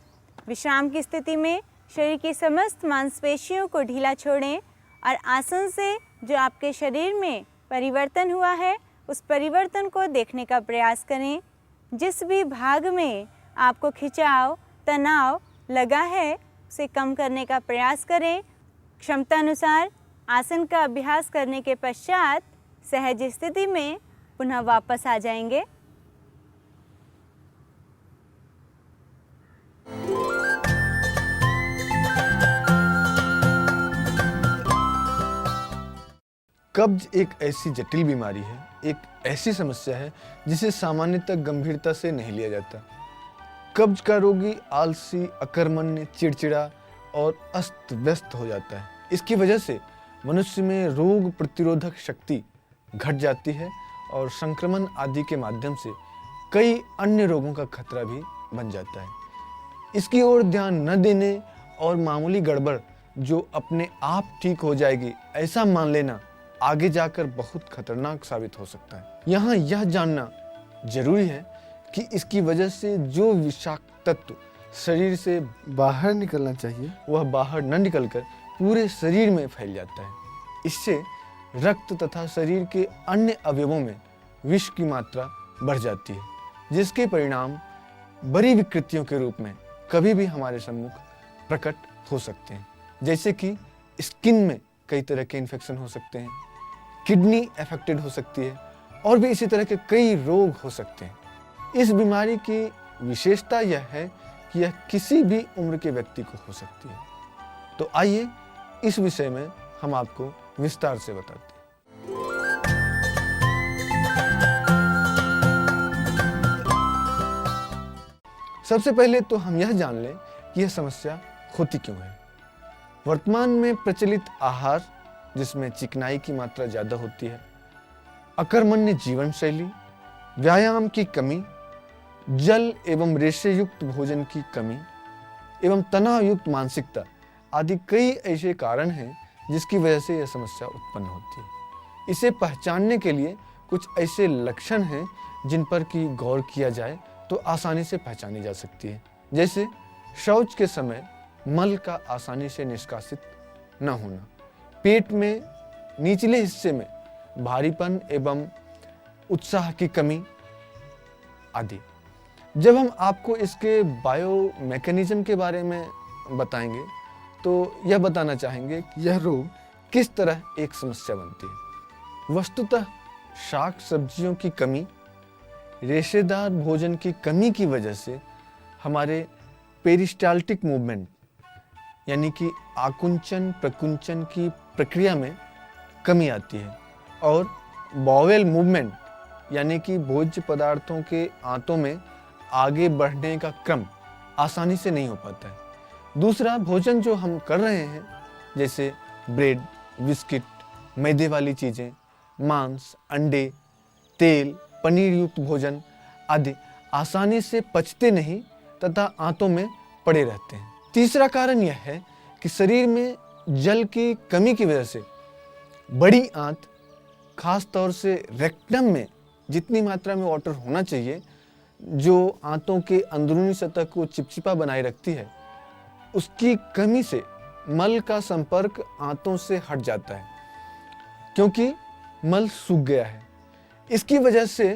विश्राम की स्थिति में शरीर की समस्त मांसपेशियों को ढीला छोड़ें और आसन से जो आपके शरीर में परिवर्तन हुआ है उस परिवर्तन को देखने का प्रयास करें। जिस भी भाग में आपको खिंचाव तनाव लगा है उसे कम करने का प्रयास करें। क्षमतानुसार आसन का अभ्यास करने के पश्चात सहज स्थिति में पुनः वापस आ जाएंगे। कब्ज एक ऐसी जटिल बीमारी है, एक ऐसी समस्या है जिसे सामान्यतः गंभीरता से नहीं लिया जाता। कब्ज का रोगी आलसी, अकर्मण्य, चिड़चिड़ा और अस्त व्यस्त हो जाता है। इसकी वजह से मनुष्य में रोग प्रतिरोधक शक्ति घट जाती है और संक्रमण आदि के माध्यम से कई अन्य रोगों का खतरा भी बन जाता है। इसकी ओर ध्यान न देने और मामूली गड़बड़ जो अपने आप ठीक हो जाएगी ऐसा मान लेना आगे जाकर बहुत खतरनाक साबित हो सकता है। यहाँ यह जानना जरूरी है कि इसकी वजह से जो विषाक्त तत्व शरीर से बाहर निकलना चाहिए वह बाहर न निकलकर पूरे शरीर में फैल जाता है। इससे रक्त तथा शरीर के अन्य अवयवों में विष की मात्रा बढ़ जाती है, जिसके परिणाम बड़ी विकृतियों के रूप में कभी भी हमारे सम्मुख प्रकट हो सकते हैं। जैसे कि स्किन में कई तरह के इन्फेक्शन हो सकते हैं, किडनी अफेक्टेड हो सकती है और भी इसी तरह के कई रोग हो सकते हैं। इस बीमारी की विशेषता यह है कि यह किसी भी उम्र के व्यक्ति को हो सकती है। तो आइए इस विषय में हम आपको विस्तार से बताते हैं। सबसे पहले तो हम यह जान लें कि यह समस्या होती क्यों है। वर्तमान में प्रचलित आहार जिसमें चिकनाई की मात्रा ज़्यादा होती है, अकर्मण्य जीवन शैली, व्यायाम की कमी, जल एवं रेशे युक्त भोजन की कमी एवं तनाव युक्त मानसिकता आदि कई ऐसे कारण हैं जिसकी वजह से यह समस्या उत्पन्न होती है। इसे पहचानने के लिए कुछ ऐसे लक्षण हैं जिन पर कि गौर किया जाए तो आसानी से पहचानी जा सकती है। जैसे शौच के समय मल का आसानी से निष्कासित न होना, पेट में निचले हिस्से में भारीपन एवं उत्साह की कमी आदि। जब हम आपको इसके बायो मैकेनिज्म के बारे में बताएंगे तो यह बताना चाहेंगे कि यह रोग किस तरह एक समस्या बनती है। वस्तुतः शाक सब्जियों की कमी, रेशेदार भोजन की कमी की वजह से हमारे पेरिस्टाल्टिक मूवमेंट यानी कि आकुंचन प्रकुंचन की प्रक्रिया में कमी आती है और बॉवेल मूवमेंट यानी कि भोज्य पदार्थों के आंतों में आगे बढ़ने का क्रम आसानी से नहीं हो पाता है। दूसरा, भोजन जो हम कर रहे हैं जैसे ब्रेड, बिस्किट, मैदे वाली चीज़ें, मांस, अंडे, तेल, पनीर युक्त भोजन आदि आसानी से पचते नहीं तथा आंतों में पड़े रहते हैं। तीसरा कारण यह है कि शरीर में जल की कमी की वजह से बड़ी आंत, खास तौर से रेक्टम में जितनी मात्रा में वाटर होना चाहिए जो आंतों के अंदरूनी सतह को चिपचिपा बनाए रखती है, उसकी कमी से मल का संपर्क आंतों से हट जाता है क्योंकि मल सूख गया है। इसकी वजह से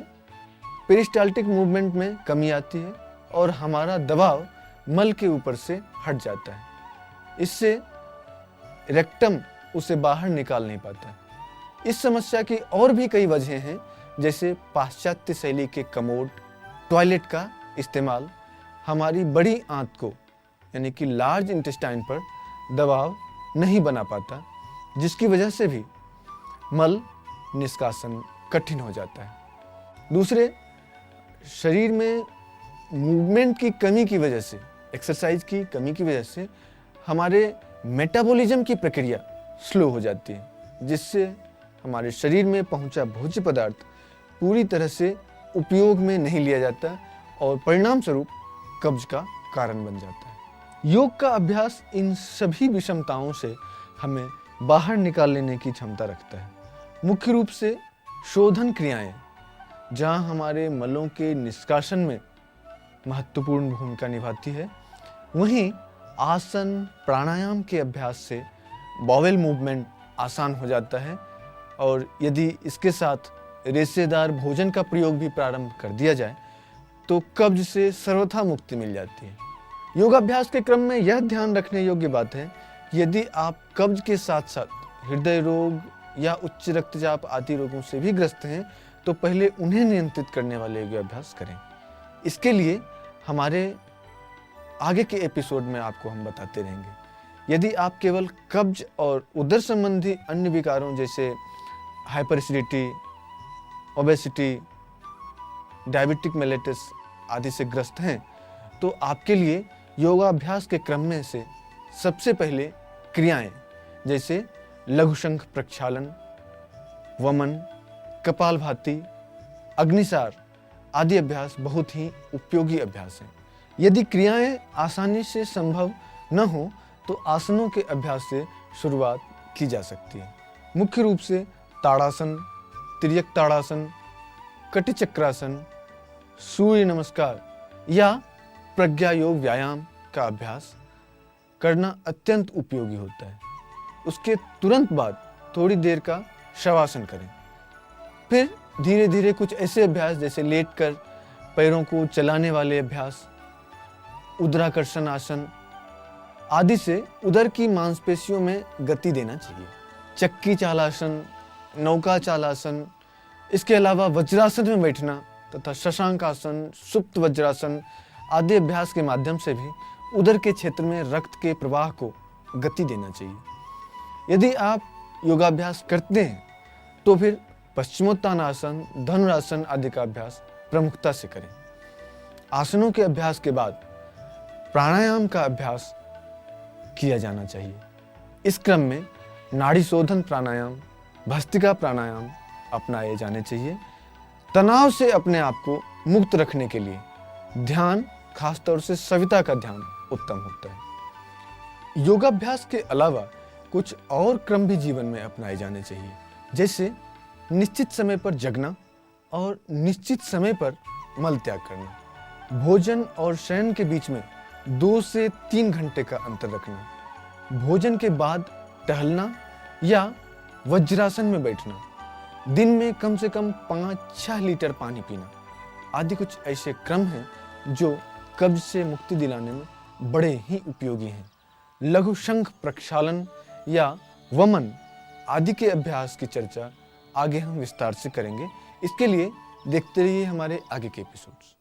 पेरिस्टाल्टिक मूवमेंट में कमी आती है और हमारा दबाव मल के ऊपर से हट जाता है। इससे रेक्टम उसे बाहर निकाल नहीं पाता। इस समस्या की और भी कई वजह हैं जैसे पाश्चात्य शैली के कमोड, टॉयलेट का इस्तेमाल हमारी बड़ी आंत को यानी कि लार्ज इंटेस्टाइन पर दबाव नहीं बना पाता, जिसकी वजह से भी मल निष्कासन कठिन हो जाता है। दूसरे, शरीर में मूवमेंट की कमी की वजह से, एक्सरसाइज की कमी की वजह से हमारे मेटाबॉलिज्म की प्रक्रिया स्लो हो जाती है, जिससे हमारे शरीर में पहुंचा भोज्य पदार्थ पूरी तरह से उपयोग में नहीं लिया जाता और परिणाम स्वरूप कब्ज का कारण बन जाता है। योग का अभ्यास इन सभी विषमताओं से हमें बाहर निकाल लेने की क्षमता रखता है। मुख्य रूप से शोधन क्रियाएं, जहां हमारे मलों के निष्कासन में महत्वपूर्ण भूमिका निभाती है, वहीं आसन प्राणायाम के अभ्यास से बॉवेल मूवमेंट आसान हो जाता है और यदि इसके साथ रेशेदार भोजन का प्रयोग भी प्रारंभ कर दिया जाए तो कब्ज से सर्वथा मुक्ति मिल जाती है। योगाभ्यास के क्रम में यह ध्यान रखने योग्य बात है कि यदि आप कब्ज के साथ साथ हृदय रोग या उच्च रक्तचाप आदि रोगों से भी ग्रस्त हैं तो पहले उन्हें नियंत्रित करने वाले योगाभ्यास करें। इसके लिए हमारे आगे के एपिसोड में आपको हम बताते रहेंगे। यदि आप केवल कब्ज और उदर संबंधी अन्य विकारों जैसे हाइपरएसिडिटी, ओबेसिटी, डायबिटिक मेलेटस आदि से ग्रस्त हैं तो आपके लिए योगाभ्यास के क्रम में से सबसे पहले क्रियाएं जैसे लघुशंख प्रक्षालन, वमन, कपालभाति, अग्निसार आदि अभ्यास बहुत ही उपयोगी अभ्यास हैं। यदि क्रियाएं आसानी से संभव न हो तो आसनों के अभ्यास से शुरुआत की जा सकती है। मुख्य रूप से ताड़ासन, तिर्यक ताड़ासन, कटिचक्रासन, सूर्य नमस्कार या प्रज्ञा योग व्यायाम का अभ्यास करना अत्यंत उपयोगी होता है। उसके तुरंत बाद थोड़ी देर का शवासन करें। फिर धीरे धीरे कुछ ऐसे अभ्यास जैसे लेटकर पैरों को चलाने वाले अभ्यास, उदराकर्षण आसन आदि से उदर की मांसपेशियों में गति देना चाहिए। चक्की चालासन, नौका चालासन, इसके अलावा वज्रासन में बैठना तथा शशांकासन, सुप्त वज्रासन आदि अभ्यास के माध्यम से भी उदर के क्षेत्र में रक्त के प्रवाह को गति देना चाहिए। यदि आप योगाभ्यास करते हैं तो फिर पश्चिमोत्तानासन, धनुरासन आदि का अभ्यास प्रमुखता से करें। आसनों के अभ्यास के बाद प्राणायाम का अभ्यास किया जाना चाहिए। इस क्रम में नाड़ी शोधन प्राणायाम, भस्त्रिका प्राणायाम अपनाए जाने चाहिए। तनाव से अपने आप को मुक्त रखने के लिए ध्यान, खासतौर से सविता का ध्यान उत्तम होता है। योगाभ्यास के अलावा कुछ और क्रम भी जीवन में अपनाए जाने चाहिए, जैसे निश्चित समय पर जगना और निश्चित समय पर मल त्याग करना। भोजन और शयन के बीच में 2 से 3 घंटे का अंतर रखना। भोजन के बाद टहलना या वज्रासन में बैठना। दिन में कम से कम 5-6 लीटर पानी पीना आदि कुछ ऐसे क्रम हैं जो कब्ज से मुक्ति दिलाने में बड़े ही उपयोगी हैं। लघु शंख प्रक्षालन या वमन आदि के अभ्यास की चर्चा आगे हम विस्तार से करेंगे। इसके लिए देखते रहिए हमारे आगे के एपिसोड्स।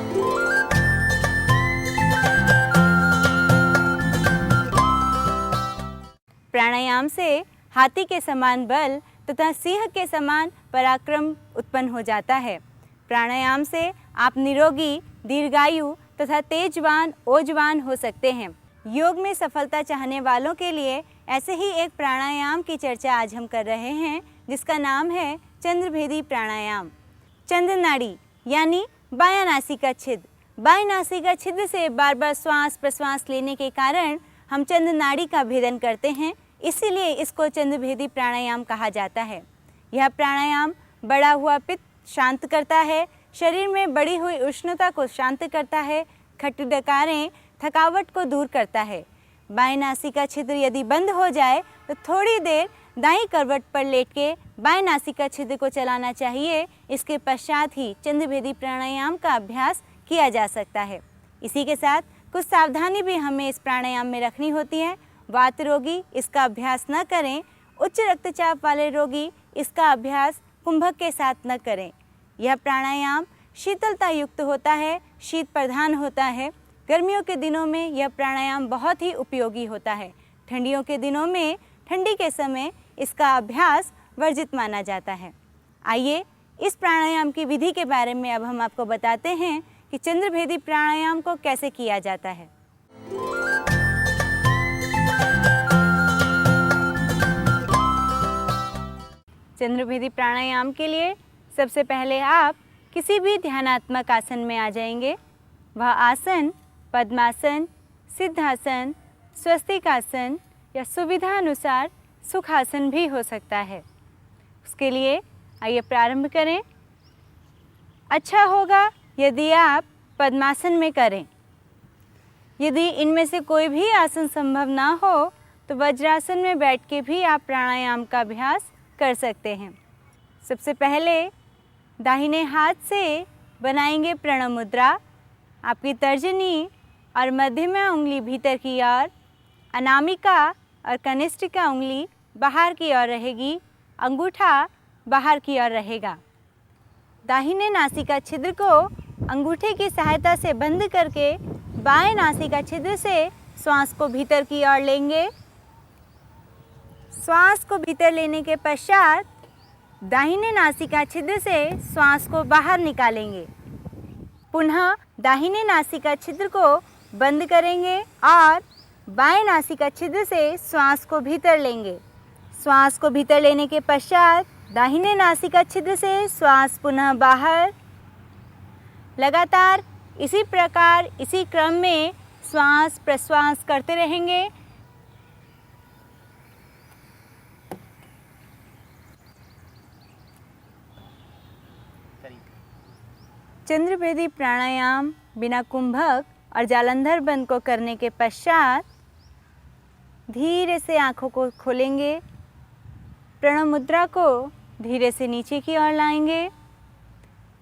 प्राणायाम से हाथी के समान बल तथा सिंह के समान पराक्रम उत्पन्न हो जाता है। प्राणायाम से आप निरोगी, दीर्घायु तथा तेजवान, ओजवान हो सकते हैं। योग में सफलता चाहने वालों के लिए ऐसे ही एक प्राणायाम की चर्चा आज हम कर रहे हैं, जिसका नाम है चंद्रभेदी प्राणायाम। चंद्र नाड़ी यानी बायां नासिका छिद्र। बाएं नासिका छिद्र से बार बार श्वास प्रश्वास लेने के कारण हम चंद्र नाड़ी का भेदन करते हैं, इसीलिए इसको चंद्रभेदी प्राणायाम कहा जाता है। यह प्राणायाम बढ़ा हुआ पित्त शांत करता है, शरीर में बढ़ी हुई उष्णता को शांत करता है, खट्टी डकारें, थकावट को दूर करता है। बाएं नासिका छिद्र यदि बंद हो जाए तो थोड़ी देर दाईं करवट पर लेट के बाएं नासिका छिद्र को चलाना चाहिए। इसके पश्चात ही चंद्रभेदी प्राणायाम का अभ्यास किया जा सकता है। इसी के साथ कुछ सावधानी भी हमें इस प्राणायाम में रखनी होती है। वात रोगी इसका अभ्यास न करें। उच्च रक्तचाप वाले रोगी इसका अभ्यास कुंभक के साथ न करें। यह प्राणायाम शीतलता युक्त होता है, शीत प्रधान होता है। गर्मियों के दिनों में यह प्राणायाम बहुत ही उपयोगी होता है। ठंडियों के दिनों में ठंडी के समय इसका अभ्यास वर्जित माना जाता है। आइए इस प्राणायाम की विधि के बारे में अब हम आपको बताते हैं कि चंद्रभेदी प्राणायाम को कैसे किया जाता है। चंद्रभेदी प्राणायाम के लिए सबसे पहले आप किसी भी ध्यानात्मक आसन में आ जाएंगे। वह आसन पद्मासन, सिद्धासन, स्वस्तिकासन या सुविधा अनुसार सुखासन भी हो सकता है। उसके लिए आइए प्रारंभ करें। अच्छा होगा यदि आप पद्मासन में करें। यदि इनमें से कोई भी आसन संभव ना हो तो वज्रासन में बैठ के भी आप प्राणायाम का अभ्यास कर सकते हैं। सबसे पहले दाहिने हाथ से बनाएंगे प्रणव मुद्रा। आपकी तर्जनी और मध्यमा उंगली भीतर की ओर, अनामिका और कनिष्ठिका उंगली बाहर की ओर रहेगी, अंगूठा बाहर की ओर रहेगा। दाहिने नासिका छिद्र को अंगूठे की सहायता से बंद करके बाएं नासिका छिद्र से श्वास को भीतर की ओर लेंगे। श्वास को भीतर लेने के पश्चात दाहिने नासिका छिद्र से श्वास को बाहर निकालेंगे। पुनः दाहिने नासिका छिद्र को बंद करेंगे और बाएं नासिका छिद्र से श्वास को भीतर लेंगे। श्वास को भीतर लेने के पश्चात दाहिने नासिका छिद्र से श्वास पुनः बाहर। लगातार इसी प्रकार इसी क्रम में श्वास प्रश्वास करते रहेंगे। चंद्रभेदी प्राणायाम बिना कुंभक और जालंधर बंद को करने के पश्चात धीरे से आँखों को खोलेंगे। प्रणव मुद्रा को धीरे से नीचे की ओर लाएंगे।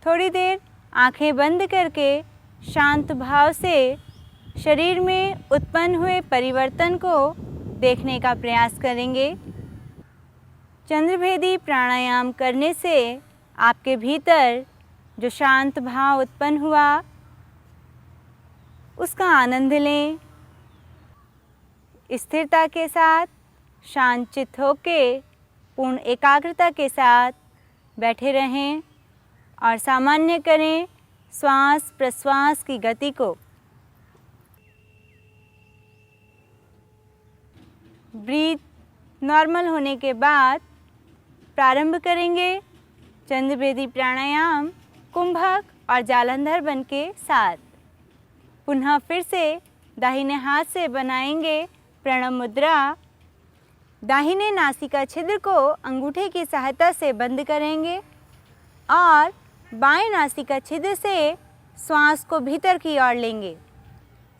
थोड़ी देर आँखें बंद करके शांत भाव से शरीर में उत्पन्न हुए परिवर्तन को देखने का प्रयास करेंगे। चंद्रभेदी प्राणायाम करने से आपके भीतर जो शांत भाव उत्पन्न हुआ उसका आनंद लें। स्थिरता के साथ शांत चित्त होके पूर्ण एकाग्रता के साथ बैठे रहें और सामान्य करें श्वास प्रश्वास की गति को। ब्रीथ नॉर्मल होने के बाद प्रारंभ करेंगे चंद्रभेदी प्राणायाम कुंभक और जालंधर बन के साथ। पुनः फिर से दाहिने हाथ से बनाएंगे प्रणव मुद्रा। दाहिने नासिका छिद्र को अंगूठे की सहायता से बंद करेंगे और बाएं नासिका छिद्र से श्वास को भीतर की ओर लेंगे।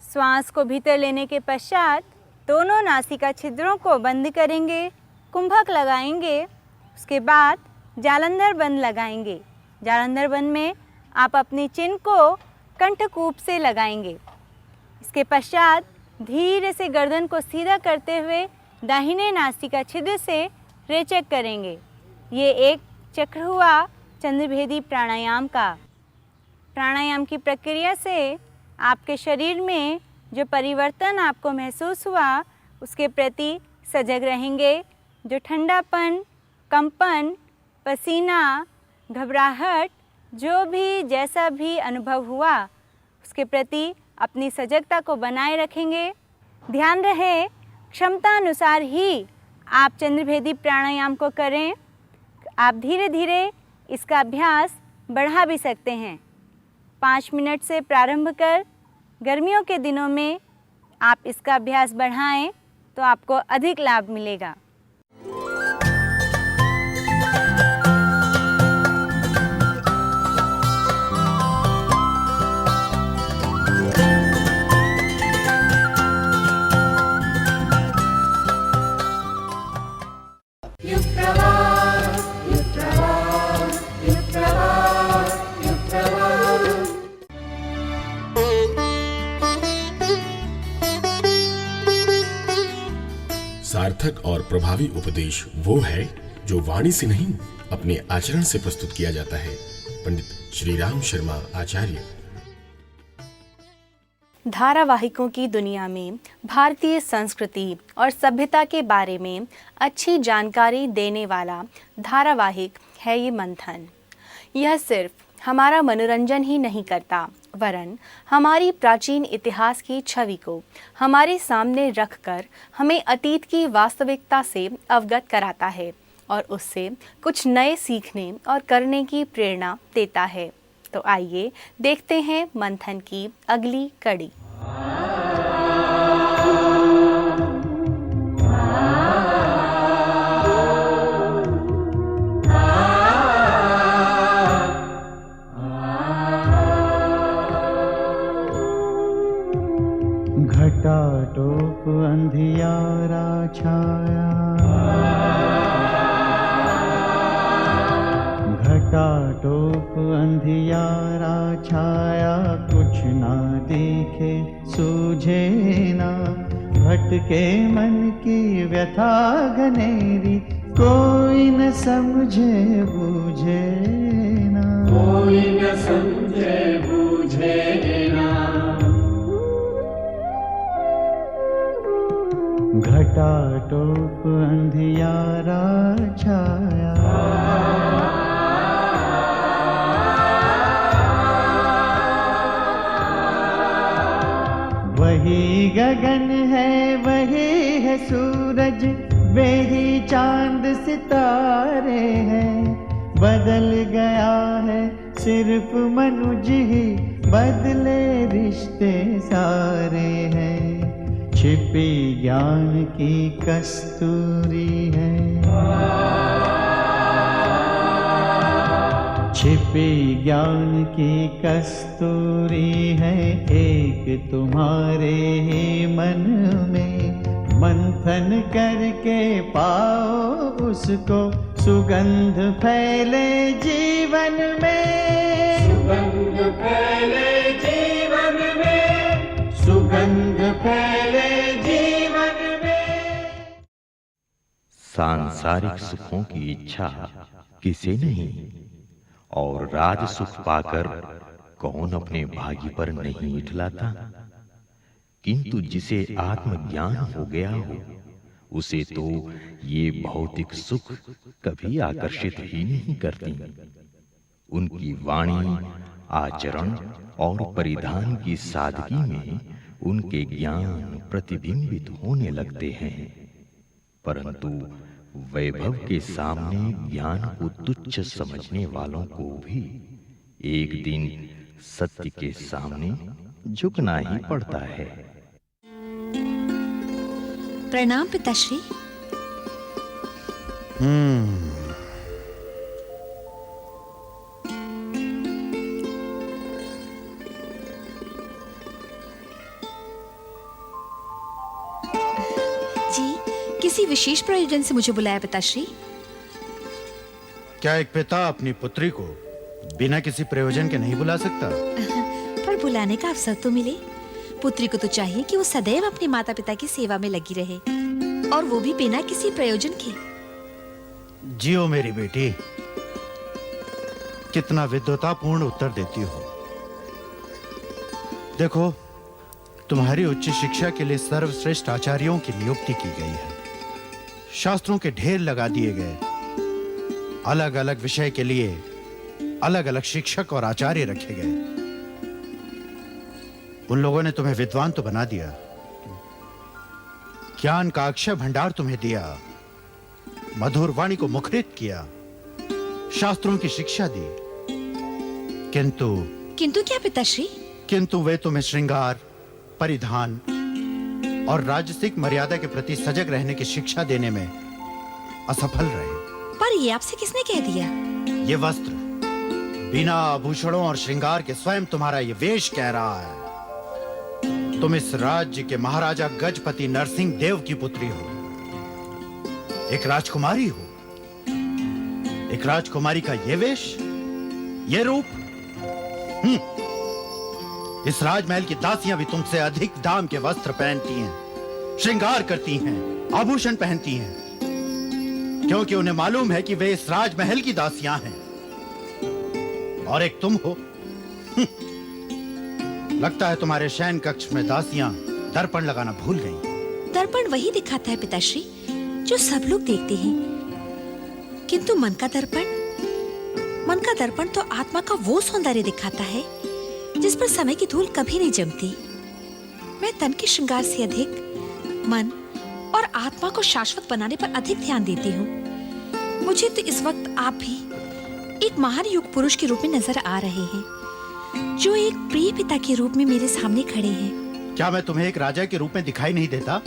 श्वास को भीतर लेने के पश्चात दोनों नासिका छिद्रों को बंद करेंगे, कुंभक लगाएंगे। उसके बाद जालंधर बंद लगाएंगे। जालंधर बंद में आप अपनी चिन्ह को कंठकूप से लगाएंगे। इसके पश्चात धीरे से गर्दन को सीधा करते हुए दाहिने नासिका छिद्र से रेचक करेंगे। ये एक चक्र हुआ चंद्रभेदी प्राणायाम का। प्राणायाम की प्रक्रिया से आपके शरीर में जो परिवर्तन आपको महसूस हुआ उसके प्रति सजग रहेंगे। जो ठंडापन, कंपन, पसीना, घबराहट, जो भी जैसा भी अनुभव हुआ उसके प्रति अपनी सजगता को बनाए रखेंगे। ध्यान रहे क्षमता अनुसार ही आप चंद्रभेदी प्राणायाम को करें। आप धीरे धीरे इसका अभ्यास बढ़ा भी सकते हैं। 5 मिनट से प्रारंभ कर गर्मियों के दिनों में आप इसका अभ्यास बढ़ाएं तो आपको अधिक लाभ मिलेगा। सार्थक और प्रभावी उपदेश वो है जो वाणी से नहीं अपने आचरण से प्रस्तुत किया जाता है। पंडित श्रीराम शर्मा आचार्य। धारावाहिकों की दुनिया में भारतीय संस्कृति और सभ्यता के बारे में अच्छी जानकारी देने वाला धारावाहिक है ये मंथन। यह सिर्फ हमारा मनोरंजन ही नहीं करता वरन हमारी प्राचीन इतिहास की छवि को हमारे सामने रखकर हमें अतीत की वास्तविकता से अवगत कराता है और उससे कुछ नए सीखने और करने की प्रेरणा देता है। तो आइए देखते हैं मंथन की अगली कड़ी। घटाटोप अंधियारा छाया, घटाटोप अंधियारा छाया, कुछ ना देखे सूझे ना, भटके मन की व्यथा घनेरी, कोई न समझे बूझे ना, कोई न समझे बूझे ना। घटाटोप अंधियारा छाया, वही गगन है वही है सूरज, वही चांद सितारे हैं, बदल गया है सिर्फ मनुज ही, बदले रिश्ते सारे हैं। छिपी ज्ञान की कस्तूरी है, छिपी ज्ञान की कस्तूरी है, एक तुम्हारे ही मन में, मंथन करके पाओ उसको, सुगंध फैले जीवन में, सुगंध फैले जीवन में, सुगंध फैले जीवन में। सांसारिक सुखों की इच्छा किसे नहीं, और राज सुख पाकर कौन अपने भाग्य पर नहीं इठलाता, किंतु जिसे आत्मज्ञान हो गया हो उसे तो ये भौतिक सुख कभी आकर्षित ही नहीं करती। उनकी वाणी, आचरण और परिधान की सादगी में उनके ज्ञान प्रतिबिंबित होने लगते हैं, परंतु वैभव के सामने ज्ञान को तुच्छ समझने वालों को भी एक दिन सत्य के सामने झुकना ही पड़ता है। प्रणाम पिताश्री। जी, किसी विशेष प्रयोजन से मुझे बुलाया पिताश्री? क्या एक पिता अपनी पुत्री को बिना किसी प्रयोजन के नहीं बुला सकता? पर बुलाने का अवसर तो मिले। पुत्री को तो चाहिए कि वो सदैव अपने माता पिता की सेवा में लगी रहे, और वो भी बिना किसी प्रयोजन के। जियो मेरी बेटी, कितना विद्वतापूर्ण उत्तर देती हो। देखो, तुम्हारी उच्च शिक्षा के लिए सर्वश्रेष्ठ आचार्यों की नियुक्ति की गई है। शास्त्रों के ढेर लगा दिए गए। अलग अलग विषय के लिए अलग अलग शिक्षक और आचार्य रखे गए। उन लोगों ने तुम्हें विद्वान तो बना दिया, ज्ञान का अक्षय भंडार तुम्हें दिया, मधुर वाणी को मुखरित किया, शास्त्रों की शिक्षा दी, किंतु क्या पिताश्री? किंतु वे तुम्हें श्रृंगार, परिधान और राजसिक मर्यादा के प्रति सजग रहने की शिक्षा देने में असफल रहे। पर ये आपसे किसने कह दिया? ये वस्त्र बिना आभूषणों और श्रृंगार के स्वयं तुम्हारा ये वेश कह रहा है। तुम इस राज्य के महाराजा गजपति नरसिंह देव की पुत्री हो, एक राजकुमारी हो। एक राजकुमारी का ये वेश, ये रूप। इस राजमहल की दासियां भी तुमसे अधिक दाम के वस्त्र पहनती हैं, श्रृंगार करती हैं, आभूषण पहनती हैं, क्योंकि उन्हें मालूम है कि वे इस राजमहल की दासियां हैं। और एक तुम हो। लगता है तुम्हारे शयन कक्ष में दासियां दर्पण लगाना भूल गईं। दर्पण वही दिखाता है पिताश्री जो सब लोग देखते हैं, किंतु मन का दर्पण तो आत्मा का वो सौंदर्य दिखाता है जिस पर समय की धूल कभी नहीं जमती। मैं तन के श्रृंगार से अधिक मन और आत्मा को शाश्वत बनाने पर अधिक ध्यान देती हूँ। मुझे तो इस वक्त आप भी एक महान युग पुरुष के रूप में नजर आ रहे हैं, जो एक प्रिय पिता के रूप में मेरे सामने खड़े हैं। क्या मैं तुम्हें एक राजा के रूप में दिखाई नहीं देता?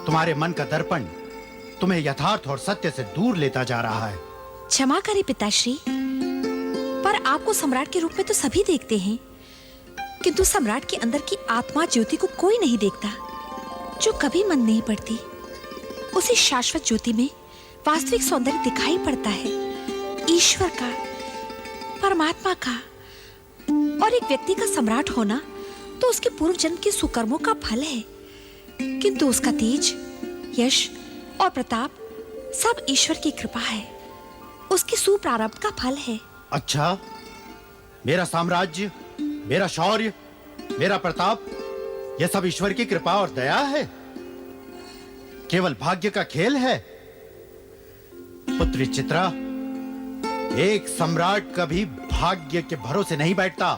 तुम्हारे मन का दर्पण तुम्हें यथार्थ और सत्य से दूर लेता जा रहा है। क्षमा करें पिताश्री, पर आपको सम्राट के रूप में तो सभी देखते हैं, किंतु सम्राट के अंदर की आत्मा ज्योति को कोई नहीं देखता, जो कभी मन नहीं पड़ती। उसी शाश्वत ज्योति में वास्तविक सौंदर्य दिखाई पड़ता है, ईश्वर का, परमात्मा का। और एक व्यक्ति का सम्राट होना तो उसके पूर्व जन्म के सुकर्मों का फल है, किंतु उसका तेज, यश और प्रताप सब ईश्वर की कृपा है, उसके सुप्रारब्ध का फल है। अच्छा, मेरा साम्राज्य, मेरा शौर्य, मेरा प्रताप, यह सब ईश्वर की कृपा और दया है? केवल भाग्य का खेल है? पुत्री चित्रा, एक सम्राट कभी भाग्य के भरोसे नहीं बैठता।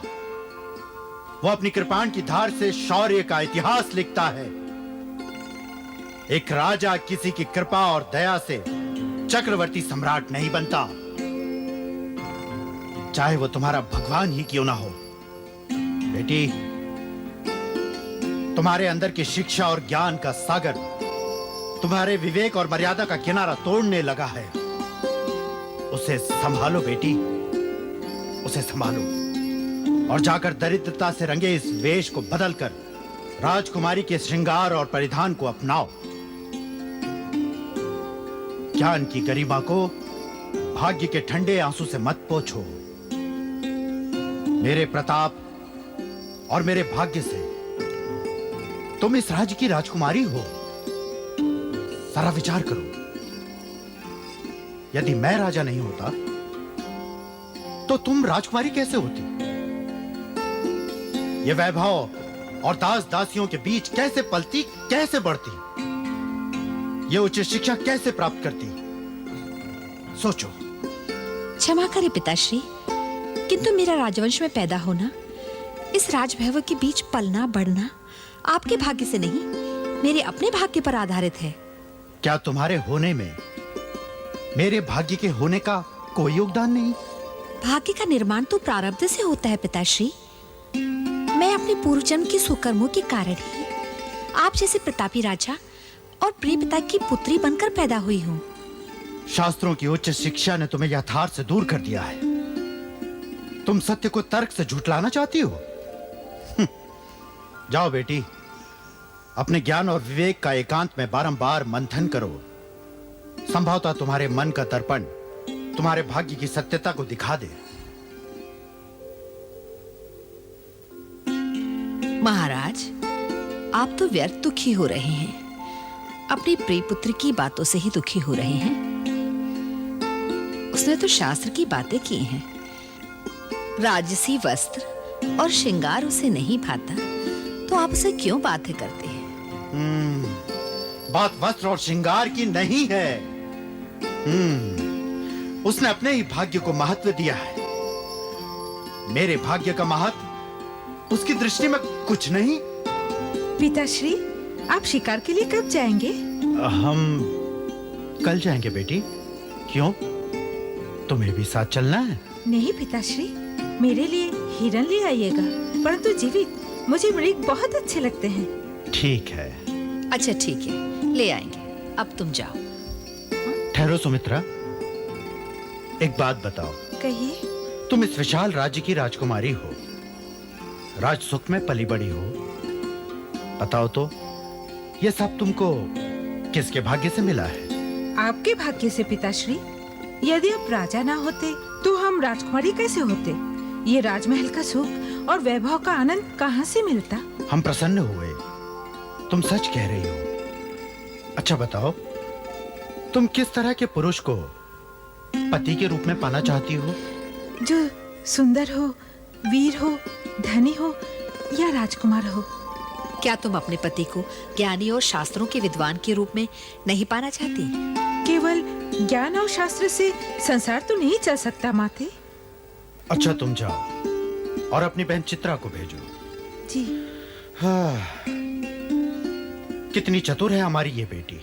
वो अपनी कृपाण की धार से शौर्य का इतिहास लिखता है। एक राजा किसी की कृपा और दया से चक्रवर्ती सम्राट नहीं बनता, चाहे वो तुम्हारा भगवान ही क्यों ना हो। बेटी, तुम्हारे अंदर की शिक्षा और ज्ञान का सागर तुम्हारे विवेक और मर्यादा का किनारा तोड़ने लगा है। उसे संभालो बेटी, उसे संभालो, और जाकर दरिद्रता से रंगे इस वेश को बदलकर राजकुमारी के श्रृंगार और परिधान को अपनाओ। ज्ञान की गरिमा को भाग्य के ठंडे आंसू से मत पोंछो। मेरे प्रताप और मेरे भाग्य से तुम इस राज्य की राजकुमारी हो। सारा विचार करो, यदि मैं राजा नहीं होता तो तुम राजकुमारी कैसे होती? ये वैभव और दास दासियों के बीच कैसे पलती, कैसे बढ़ती? ये उच्च शिक्षा कैसे प्राप्त करती? सोचो। क्षमा करें पिताश्री, किंतु मेरा राजवंश में पैदा होना, इस राजवैभव के बीच पलना बढ़ना आपके भाग्य से नहीं, मेरे अपने भाग्य पर आधारित है। क्या तुम्हारे होने में मेरे भाग्य के होने का कोई योगदान नहीं? भाग्य का निर्माण तो प्रारब्ध से होता है पिताश्री। मैं अपने पूर्व जन्म के सुकर्मों के कारण ही आप जैसे प्रतापी राजा और प्रिय पिता की पुत्री बनकर पैदा हुई हूँ। शास्त्रों की उच्च शिक्षा ने तुम्हें यथार्थ से दूर कर दिया है। तुम सत्य को तर्क से झुठलाना चाहती हो। जाओ बेटी, अपने ज्ञान और विवेक का एकांत में बारंबार मंथन करो। संभवतः तुम्हारे मन का दर्पण तुम्हारे भाग्य की सत्यता को दिखा दे। महाराज, आप तो व्यर्थ दुखी हो रहे हैं। अपनी प्रिय पुत्र की बातों से ही दुखी हो रहे हैं। उसने तो शास्त्र की बातें की हैं। राजसी वस्त्र और श्रृंगार उसे नहीं भाता, तो आप उसे क्यों बाध्य करते हैं? बात वस्त्र और श्रृंगार की नहीं है। उसने अपने ही भाग्य को महत्व दिया है। मेरे भाग्य का महत्व उसकी दृष्टि में कुछ नहीं। पिताश्री, आप शिकार के लिए कब जाएंगे? हम कल जाएंगे बेटी। क्यों, तुम्हें भी साथ चलना है? नहीं पिताश्री, मेरे लिए हिरन ले आइएगा, परंतु जीवित। मुझे मृग बहुत अच्छे लगते हैं। ठीक है। अच्छा ठीक है, ले आएंगे। अब तुम जाओ। ठहरो सुमित्रा, एक बात बताओ। कहिए। तुम इस विशाल राज्य की राजकुमारी हो, राज सुख में पली बड़ी हो। बताओ तो, ये सब तुमको किसके भाग्य से मिला है? आपके भाग्य से पिताश्री। यदि आप राजा ना होते तो हम राजकुमारी कैसे होते? ये राजमहल का सुख और वैभव का आनंद कहाँ से मिलता? हम प्रसन्न हुए। तुम सच कह रही हो। अच्छा बताओ, तुम किस तरह के पुरुष को पति के रूप में पाना चाहती हो? जो सुंदर हो, वीर हो, धनी हो या राजकुमार हो। क्या तुम अपने पति को ज्ञानी और शास्त्रों के विद्वान के रूप में नहीं पाना चाहती? केवल ज्ञान और शास्त्र से संसार तो नहीं चल सकता माते। अच्छा तुम जाओ और अपनी बहन चित्रा को भेजो। जी। कितनी चतुर है हमारी ये बेटी।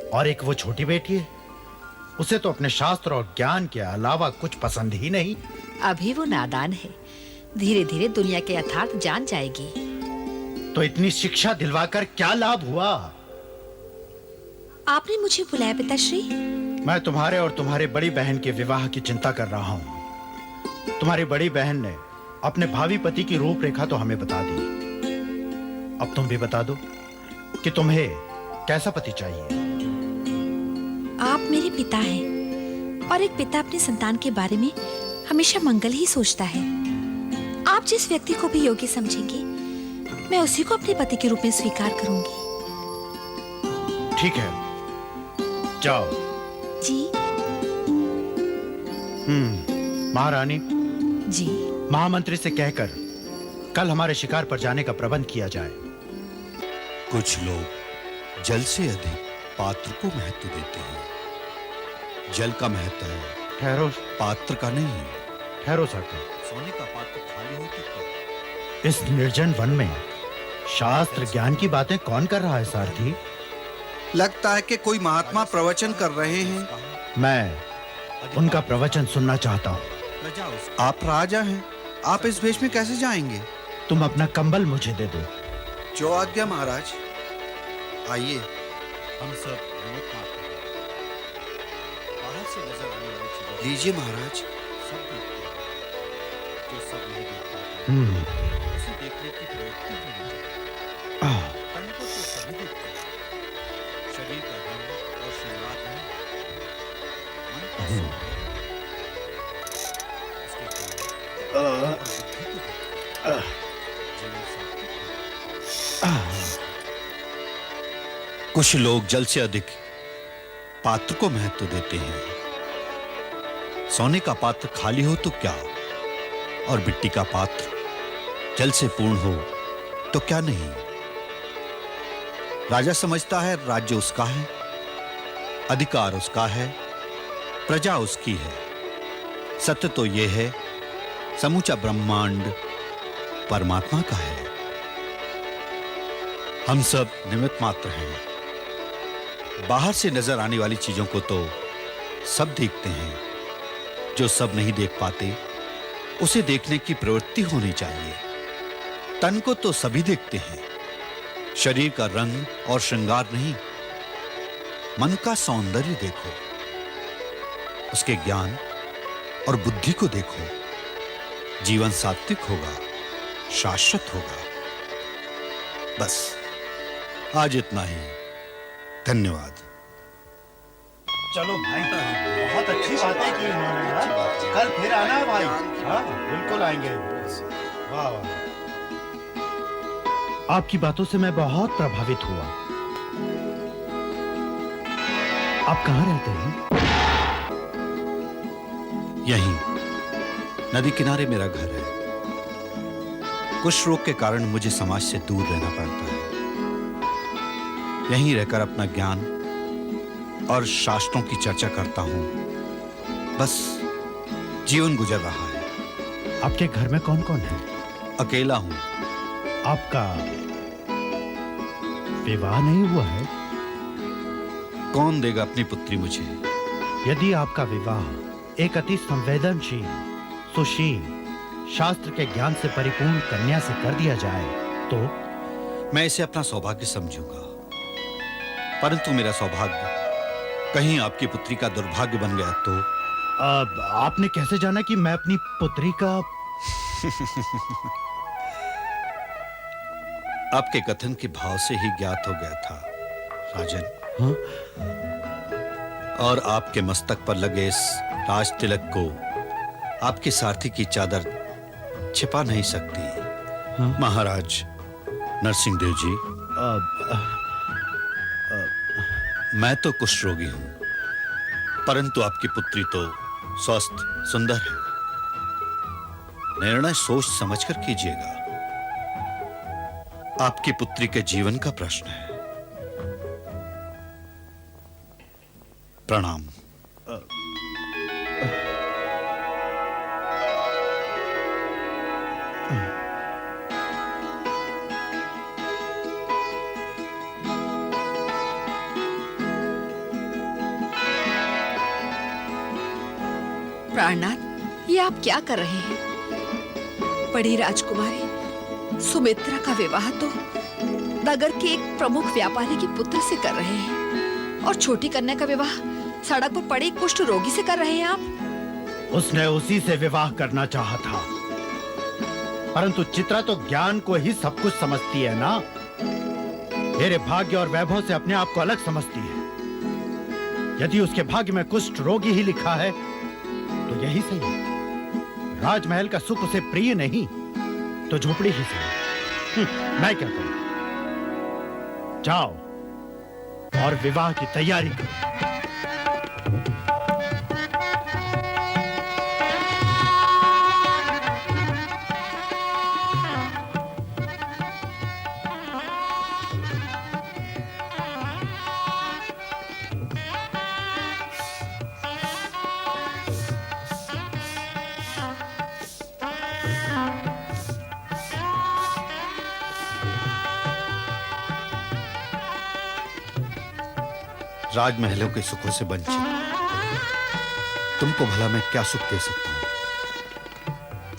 और एक वो छोटी बेटी है, उसे तो अपने शास्त्र और ज्ञान के अलावा कुछ पसंद ही नहीं। अभी वो नादान है, धीरे धीरे दुनिया के यथार्थ जान जाएगी। तो इतनी शिक्षा दिलवाकर क्या लाभ हुआ? आपने मुझे बुलाया पिताश्री? मैं तुम्हारे और तुम्हारे बड़ी बहन के विवाह की चिंता कर रहा हूँ। तुम्हारी बड़ी बहन ने अपने भावी पति की रूपरेखा तो हमें बता दी। अब तुम भी बता दो कि तुम्हें कैसा पति चाहिए। आप मेरे पिता हैं और एक पिता अपने संतान के बारे में हमेशा मंगल ही सोचता है। आप जिस व्यक्ति को भी योग्य समझेंगे, मैं उसी को अपने पति के रूप में स्वीकार करूंगी। ठीक है, जाओ। जी। महारानी जी। महामंत्री से कहकर कल हमारे शिकार पर जाने का प्रबंध किया जाए। कुछ लोग जल से अधिक पात्र को महत्व देते हैं। जल का महत्व है, ठहरो, पात्र का नहीं। ठहरो सरकार। सोने का पात्र खाली हो तो इस निर्जन वन में शास्त्र ज्ञान की बातें कौन कर रहा है सारथी? लगता है कि कोई महात्मा प्रवचन कर रहे हैं। मैं उनका प्रवचन सुनना चाहता हूँ। आप राजा हैं, आप इस वेश में कैसे जाएंगे? तुम अपना कंबल मुझे दे दो। जो आज्ञा महाराज। आइए। हम सब बाहर से नजर आने वाली चीजें लीजिए महाराज। सब देखते हैं, जो सब नहीं देख पाते उसे देखने की प्रवृत्ति होनी चाहिए। तन को तो सभी देखते हैं, शरीर का रंग और श्रृंगार नहीं, मन का सुख कुछ लोग जल से अधिक पात्र को महत्व देते हैं। सोने का पात्र खाली हो तो क्या, और मिट्टी का पात्र जल से पूर्ण हो तो क्या नहीं। राजा समझता है राज्य उसका है, अधिकार उसका है, प्रजा उसकी है। सत्य तो यह है, समूचा ब्रह्मांड परमात्मा का है। हम सब निमित्त मात्र हैं। बाहर से नजर आने वाली चीजों को तो सब देखते हैं, जो सब नहीं देख पाते उसे देखने की प्रवृत्ति होनी चाहिए। तन को तो सभी देखते हैं, शरीर का रंग और श्रृंगार नहीं। मन का सौंदर्य देखो, उसके ज्ञान और बुद्धि को देखो। जीवन सात्विक होगा, शाश्वत होगा। बस आज इतना ही। धन्यवाद। चलो भाई, बहुत अच्छी बातें की इन्होंने यार। कल फिर आना है भाई। हाँ बिल्कुल आएंगे। वाह वाह। आपकी बातों से मैं बहुत प्रभावित हुआ। आप कहाँ रहते हैं? यहीं नदी किनारे मेरा घर है। कुछ रोग के कारण मुझे समाज से दूर रहना पड़ता है। यहीं रहकर अपना ज्ञान और शास्त्रों की चर्चा करता हूं। बस जीवन गुजर रहा है। आपके घर में कौन कौन है? अकेला हूं। आपका विवाह नहीं हुआ है? कौन देगा अपनी पुत्री मुझे? यदि आपका विवाह एक अति संवेदनशील, सुशील, शास्त्र के ज्ञान से परिपूर्ण कन्या से कर दिया जाए तो मैं इसे अपना सौभाग्य समझूंगा। परंतु मेरा सौभाग्य कहीं आपकी पुत्री का दुर्भाग्य बन गया तो? अब आपने कैसे जाना कि मैं अपनी पुत्री का? आपके कथन के भाव से ही ज्ञात हो गया था राजन। हाँ? और आपके मस्तक पर लगे इस राज तिलक को आपकी सारथी की चादर छिपा नहीं सकती। हाँ? महाराज नरसिंह देव जी, मैं तो कुष्ठ रोगी हूं, परंतु आपकी पुत्री तो स्वस्थ सुंदर है। निर्णय सोच समझकर कीजिएगा। आपकी पुत्री के जीवन का प्रश्न है। प्रणाम। प्राणनाथ, ये आप क्या कर रहे हैं? बड़ी राजकुमारी सुमित्रा का विवाह तो नगर के एक प्रमुख व्यापारी की पुत्र से कर रहे हैं, और छोटी कन्या का विवाह सड़क पर पड़े कुष्ठ रोगी से कर रहे हैं आप। उसने उसी से विवाह करना चाहा था, परंतु चित्रा तो ज्ञान को ही सब कुछ समझती है ना। मेरे भाग्य और वैभव से अपने आप को अलग समझती है। यदि उसके भाग्य में कुष्ठ रोगी ही लिखा है तो यही सही है। राजमहल का सुख उसे प्रिय नहीं तो झोपड़ी ही सही। मैं क्या करूं? जाओ और विवाह की तैयारी करो। राजमहलों के सुखों से वंचित तुमको भला मैं क्या सुख दे सकता हूं?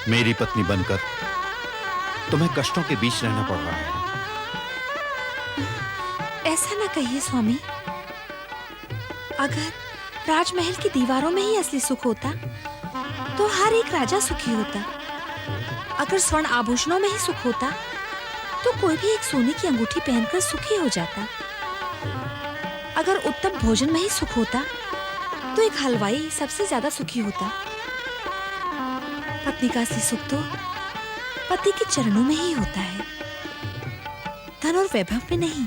मेरी पत्नी बनकर तुम्हें कष्टों के बीच रहना पड़ रहा है। ऐसा ना कहिए स्वामी। अगर राजमहल की दीवारों में ही असली सुख होता तो हर एक राजा सुखी होता। अगर स्वर्ण आभूषणों में ही सुख होता तो कोई भी एक सोने की अंगूठी पहनकर सुखी हो जाता। अगर उत्तम भोजन में ही सुख होता तो एक हलवाई सबसे ज्यादा सुखी होता। पत्नी का असली सुख तो पति के चरणों में ही होता है, धन और वैभव में नहीं।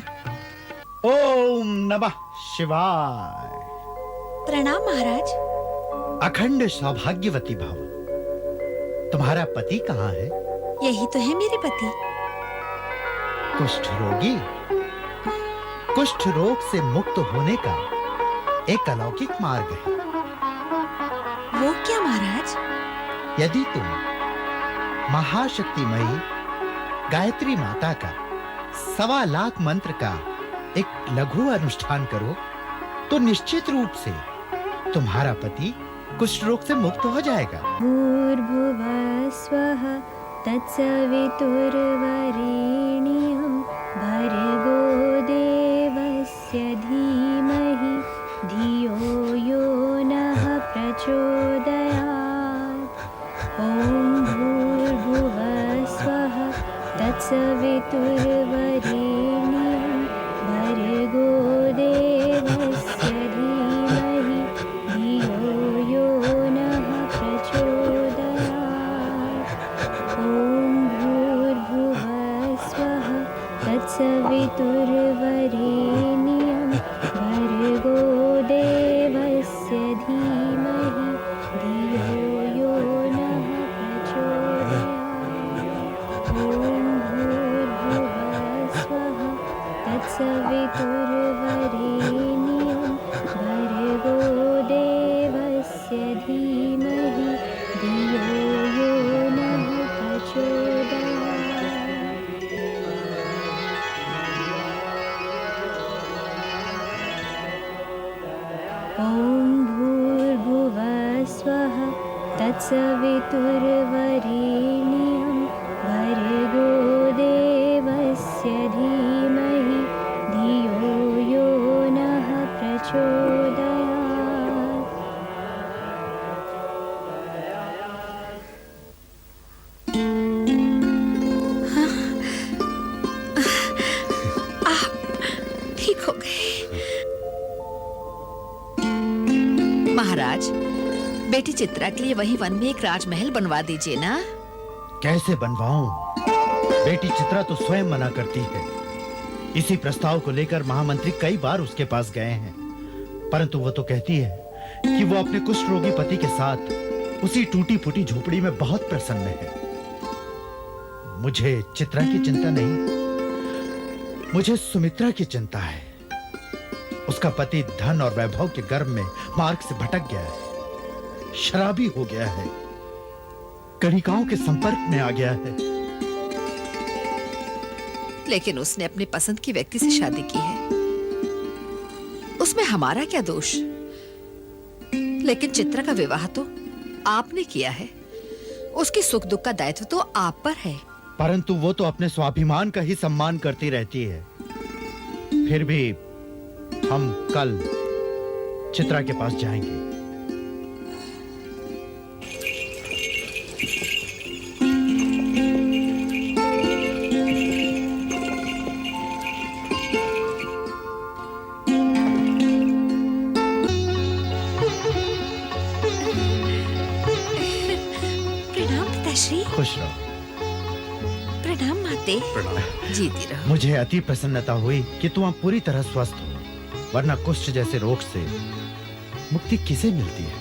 ओम नमः शिवाय। प्रणाम महाराज। अखंड सौभाग्यवती भव। तुम्हारा पति कहाँ है? यही तो है मेरे पति। कुष्ठ रोगी? कुष्ठ रोग से मुक्त होने का एक अलौकिक मार्ग है। वो क्या महाराज? यदि तुम महाशक्तिमयी गायत्री माता का 1.25 लाख मंत्र का एक लघु अनुष्ठान करो तो निश्चित रूप से तुम्हारा पति कुष्ठ रोग से मुक्त हो जाएगा। भूर्भुवः स्वः तत्सवितुर्वरेण्यं भर्गो देवस्य धीमहि धियो यो नः प्रचोदयात्। ॐ भूर्भुवः स्वः तत्सवितुर्वरेण्यं भर्गो देवस्य धीमहि धियो यो नः प्रचोदयात्। ॐ भूर्भुवः स्वः तत्सवितुर्वरेण्यं भर्गो देवस्य धीमहि धियो यो नः प्रचोदयात्। ॐ भूर्भुवः स्वः तत्सवितुर्वरेण्यं भर्गो देवस्य धीमहि धियो यो नः प्रचोदयात्। ॐ भूर्भुवः स्वः तत्सवितुर्वरेण्यं भर्गो देवस्य धीमहि धियो यो नः प्रचोदयात्। ठीक हो गए। महाराज, बेटी चित्रा के लिए वही वन में एक राजमहल बनवा दीजिए ना। कैसे बनवाऊं? बेटी चित्रा तो स्वयं मना करती है। इसी प्रस्ताव को लेकर महामंत्री कई बार उसके पास गए हैं, परंतु वो तो कहती है कि वो अपने कुष्ठ रोगी पति के साथ उसी टूटी फूटी झोपड़ी में बहुत प्रसन्न है। मुझे चित्रा की चिंता नहीं, मुझे सुमित्रा की चिंता है। उसका पति धन और वैभव के गर्भ में मार्ग से भटक गया है, शराबी हो गया है, कणिकाओं के संपर्क में आ गया है। लेकिन उसने अपनी पसंद की व्यक्ति से शादी की है, उसमें हमारा क्या दोष? लेकिन चित्रा का विवाह तो आपने किया है, उसकी सुख दुख का दायित्व तो आप पर है। परंतु वो तो अपने स्वाभिमान का ही सम्मान करती रहती है। फिर भी हम कल चित्रा के पास जाएंगे। प्रणाम पिताश्री। खुश रहो। प्रणाम माते। जीती रहो। मुझे अति प्रसन्नता हुई कि तुम अब पूरी तरह स्वस्थ हो, वरना कुष्ठ जैसे रोग से मुक्ति किसे मिलती है?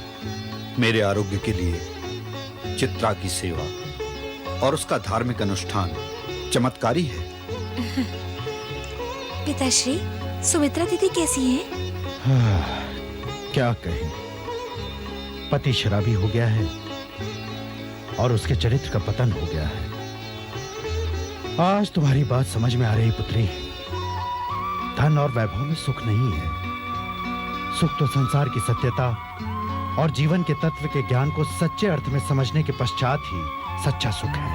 मेरे आरोग्य के लिए चित्रा की सेवा और उसका धार्मिक अनुष्ठान चमत्कारी है। पिताश्री, सुमित्रा दीदी कैसी हैं? क्या कहें, पति शराबी हो गया है और उसके चरित्र का पतन हो गया है। आज तुम्हारी बात समझ में आ रही पुत्री। धन और वैभव में सुख नहीं है। सुख तो संसार की सत्यता और जीवन के तत्व के ज्ञान को सच्चे अर्थ में समझने के पश्चात ही सच्चा सुख है।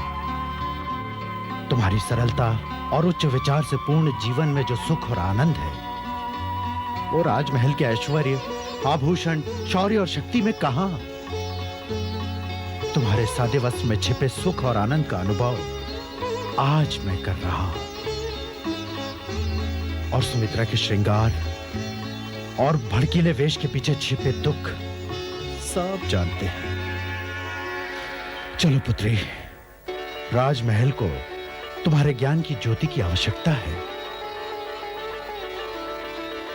तुम्हारी सरलता और उच्च विचार से पूर्ण जीवन में जो सुख और आनंद है, वो राजमहल के ऐश्वर्य, आभूषण, शौर्य और शक्ति में कहां? तुम्हारे सादे वस्त्र में छिपे सुख और आनंद का अनुभव आज मैं कर रहा हूं। और सुमित्रा के श्रृंगार और भड़कीले वेश के पीछे छिपे दुख सब जानते हैं। चलो पुत्री, राजमहल को तुम्हारे ज्ञान की ज्योति की आवश्यकता है।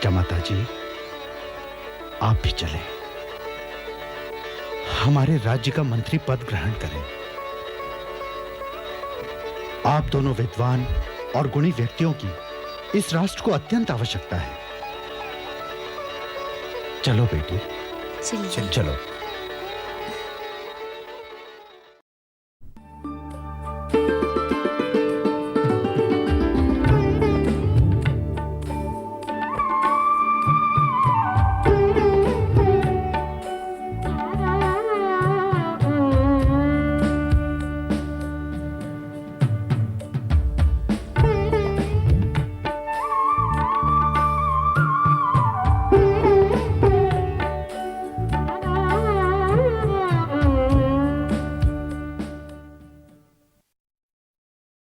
क्या माता जी, आप भी चलें, हमारे राज्य का मंत्री पद ग्रहण करें। आप दोनों विद्वान और गुणी व्यक्तियों की इस राष्ट्र को अत्यंत आवश्यकता है। चलो बेटी, चलिए। चलो।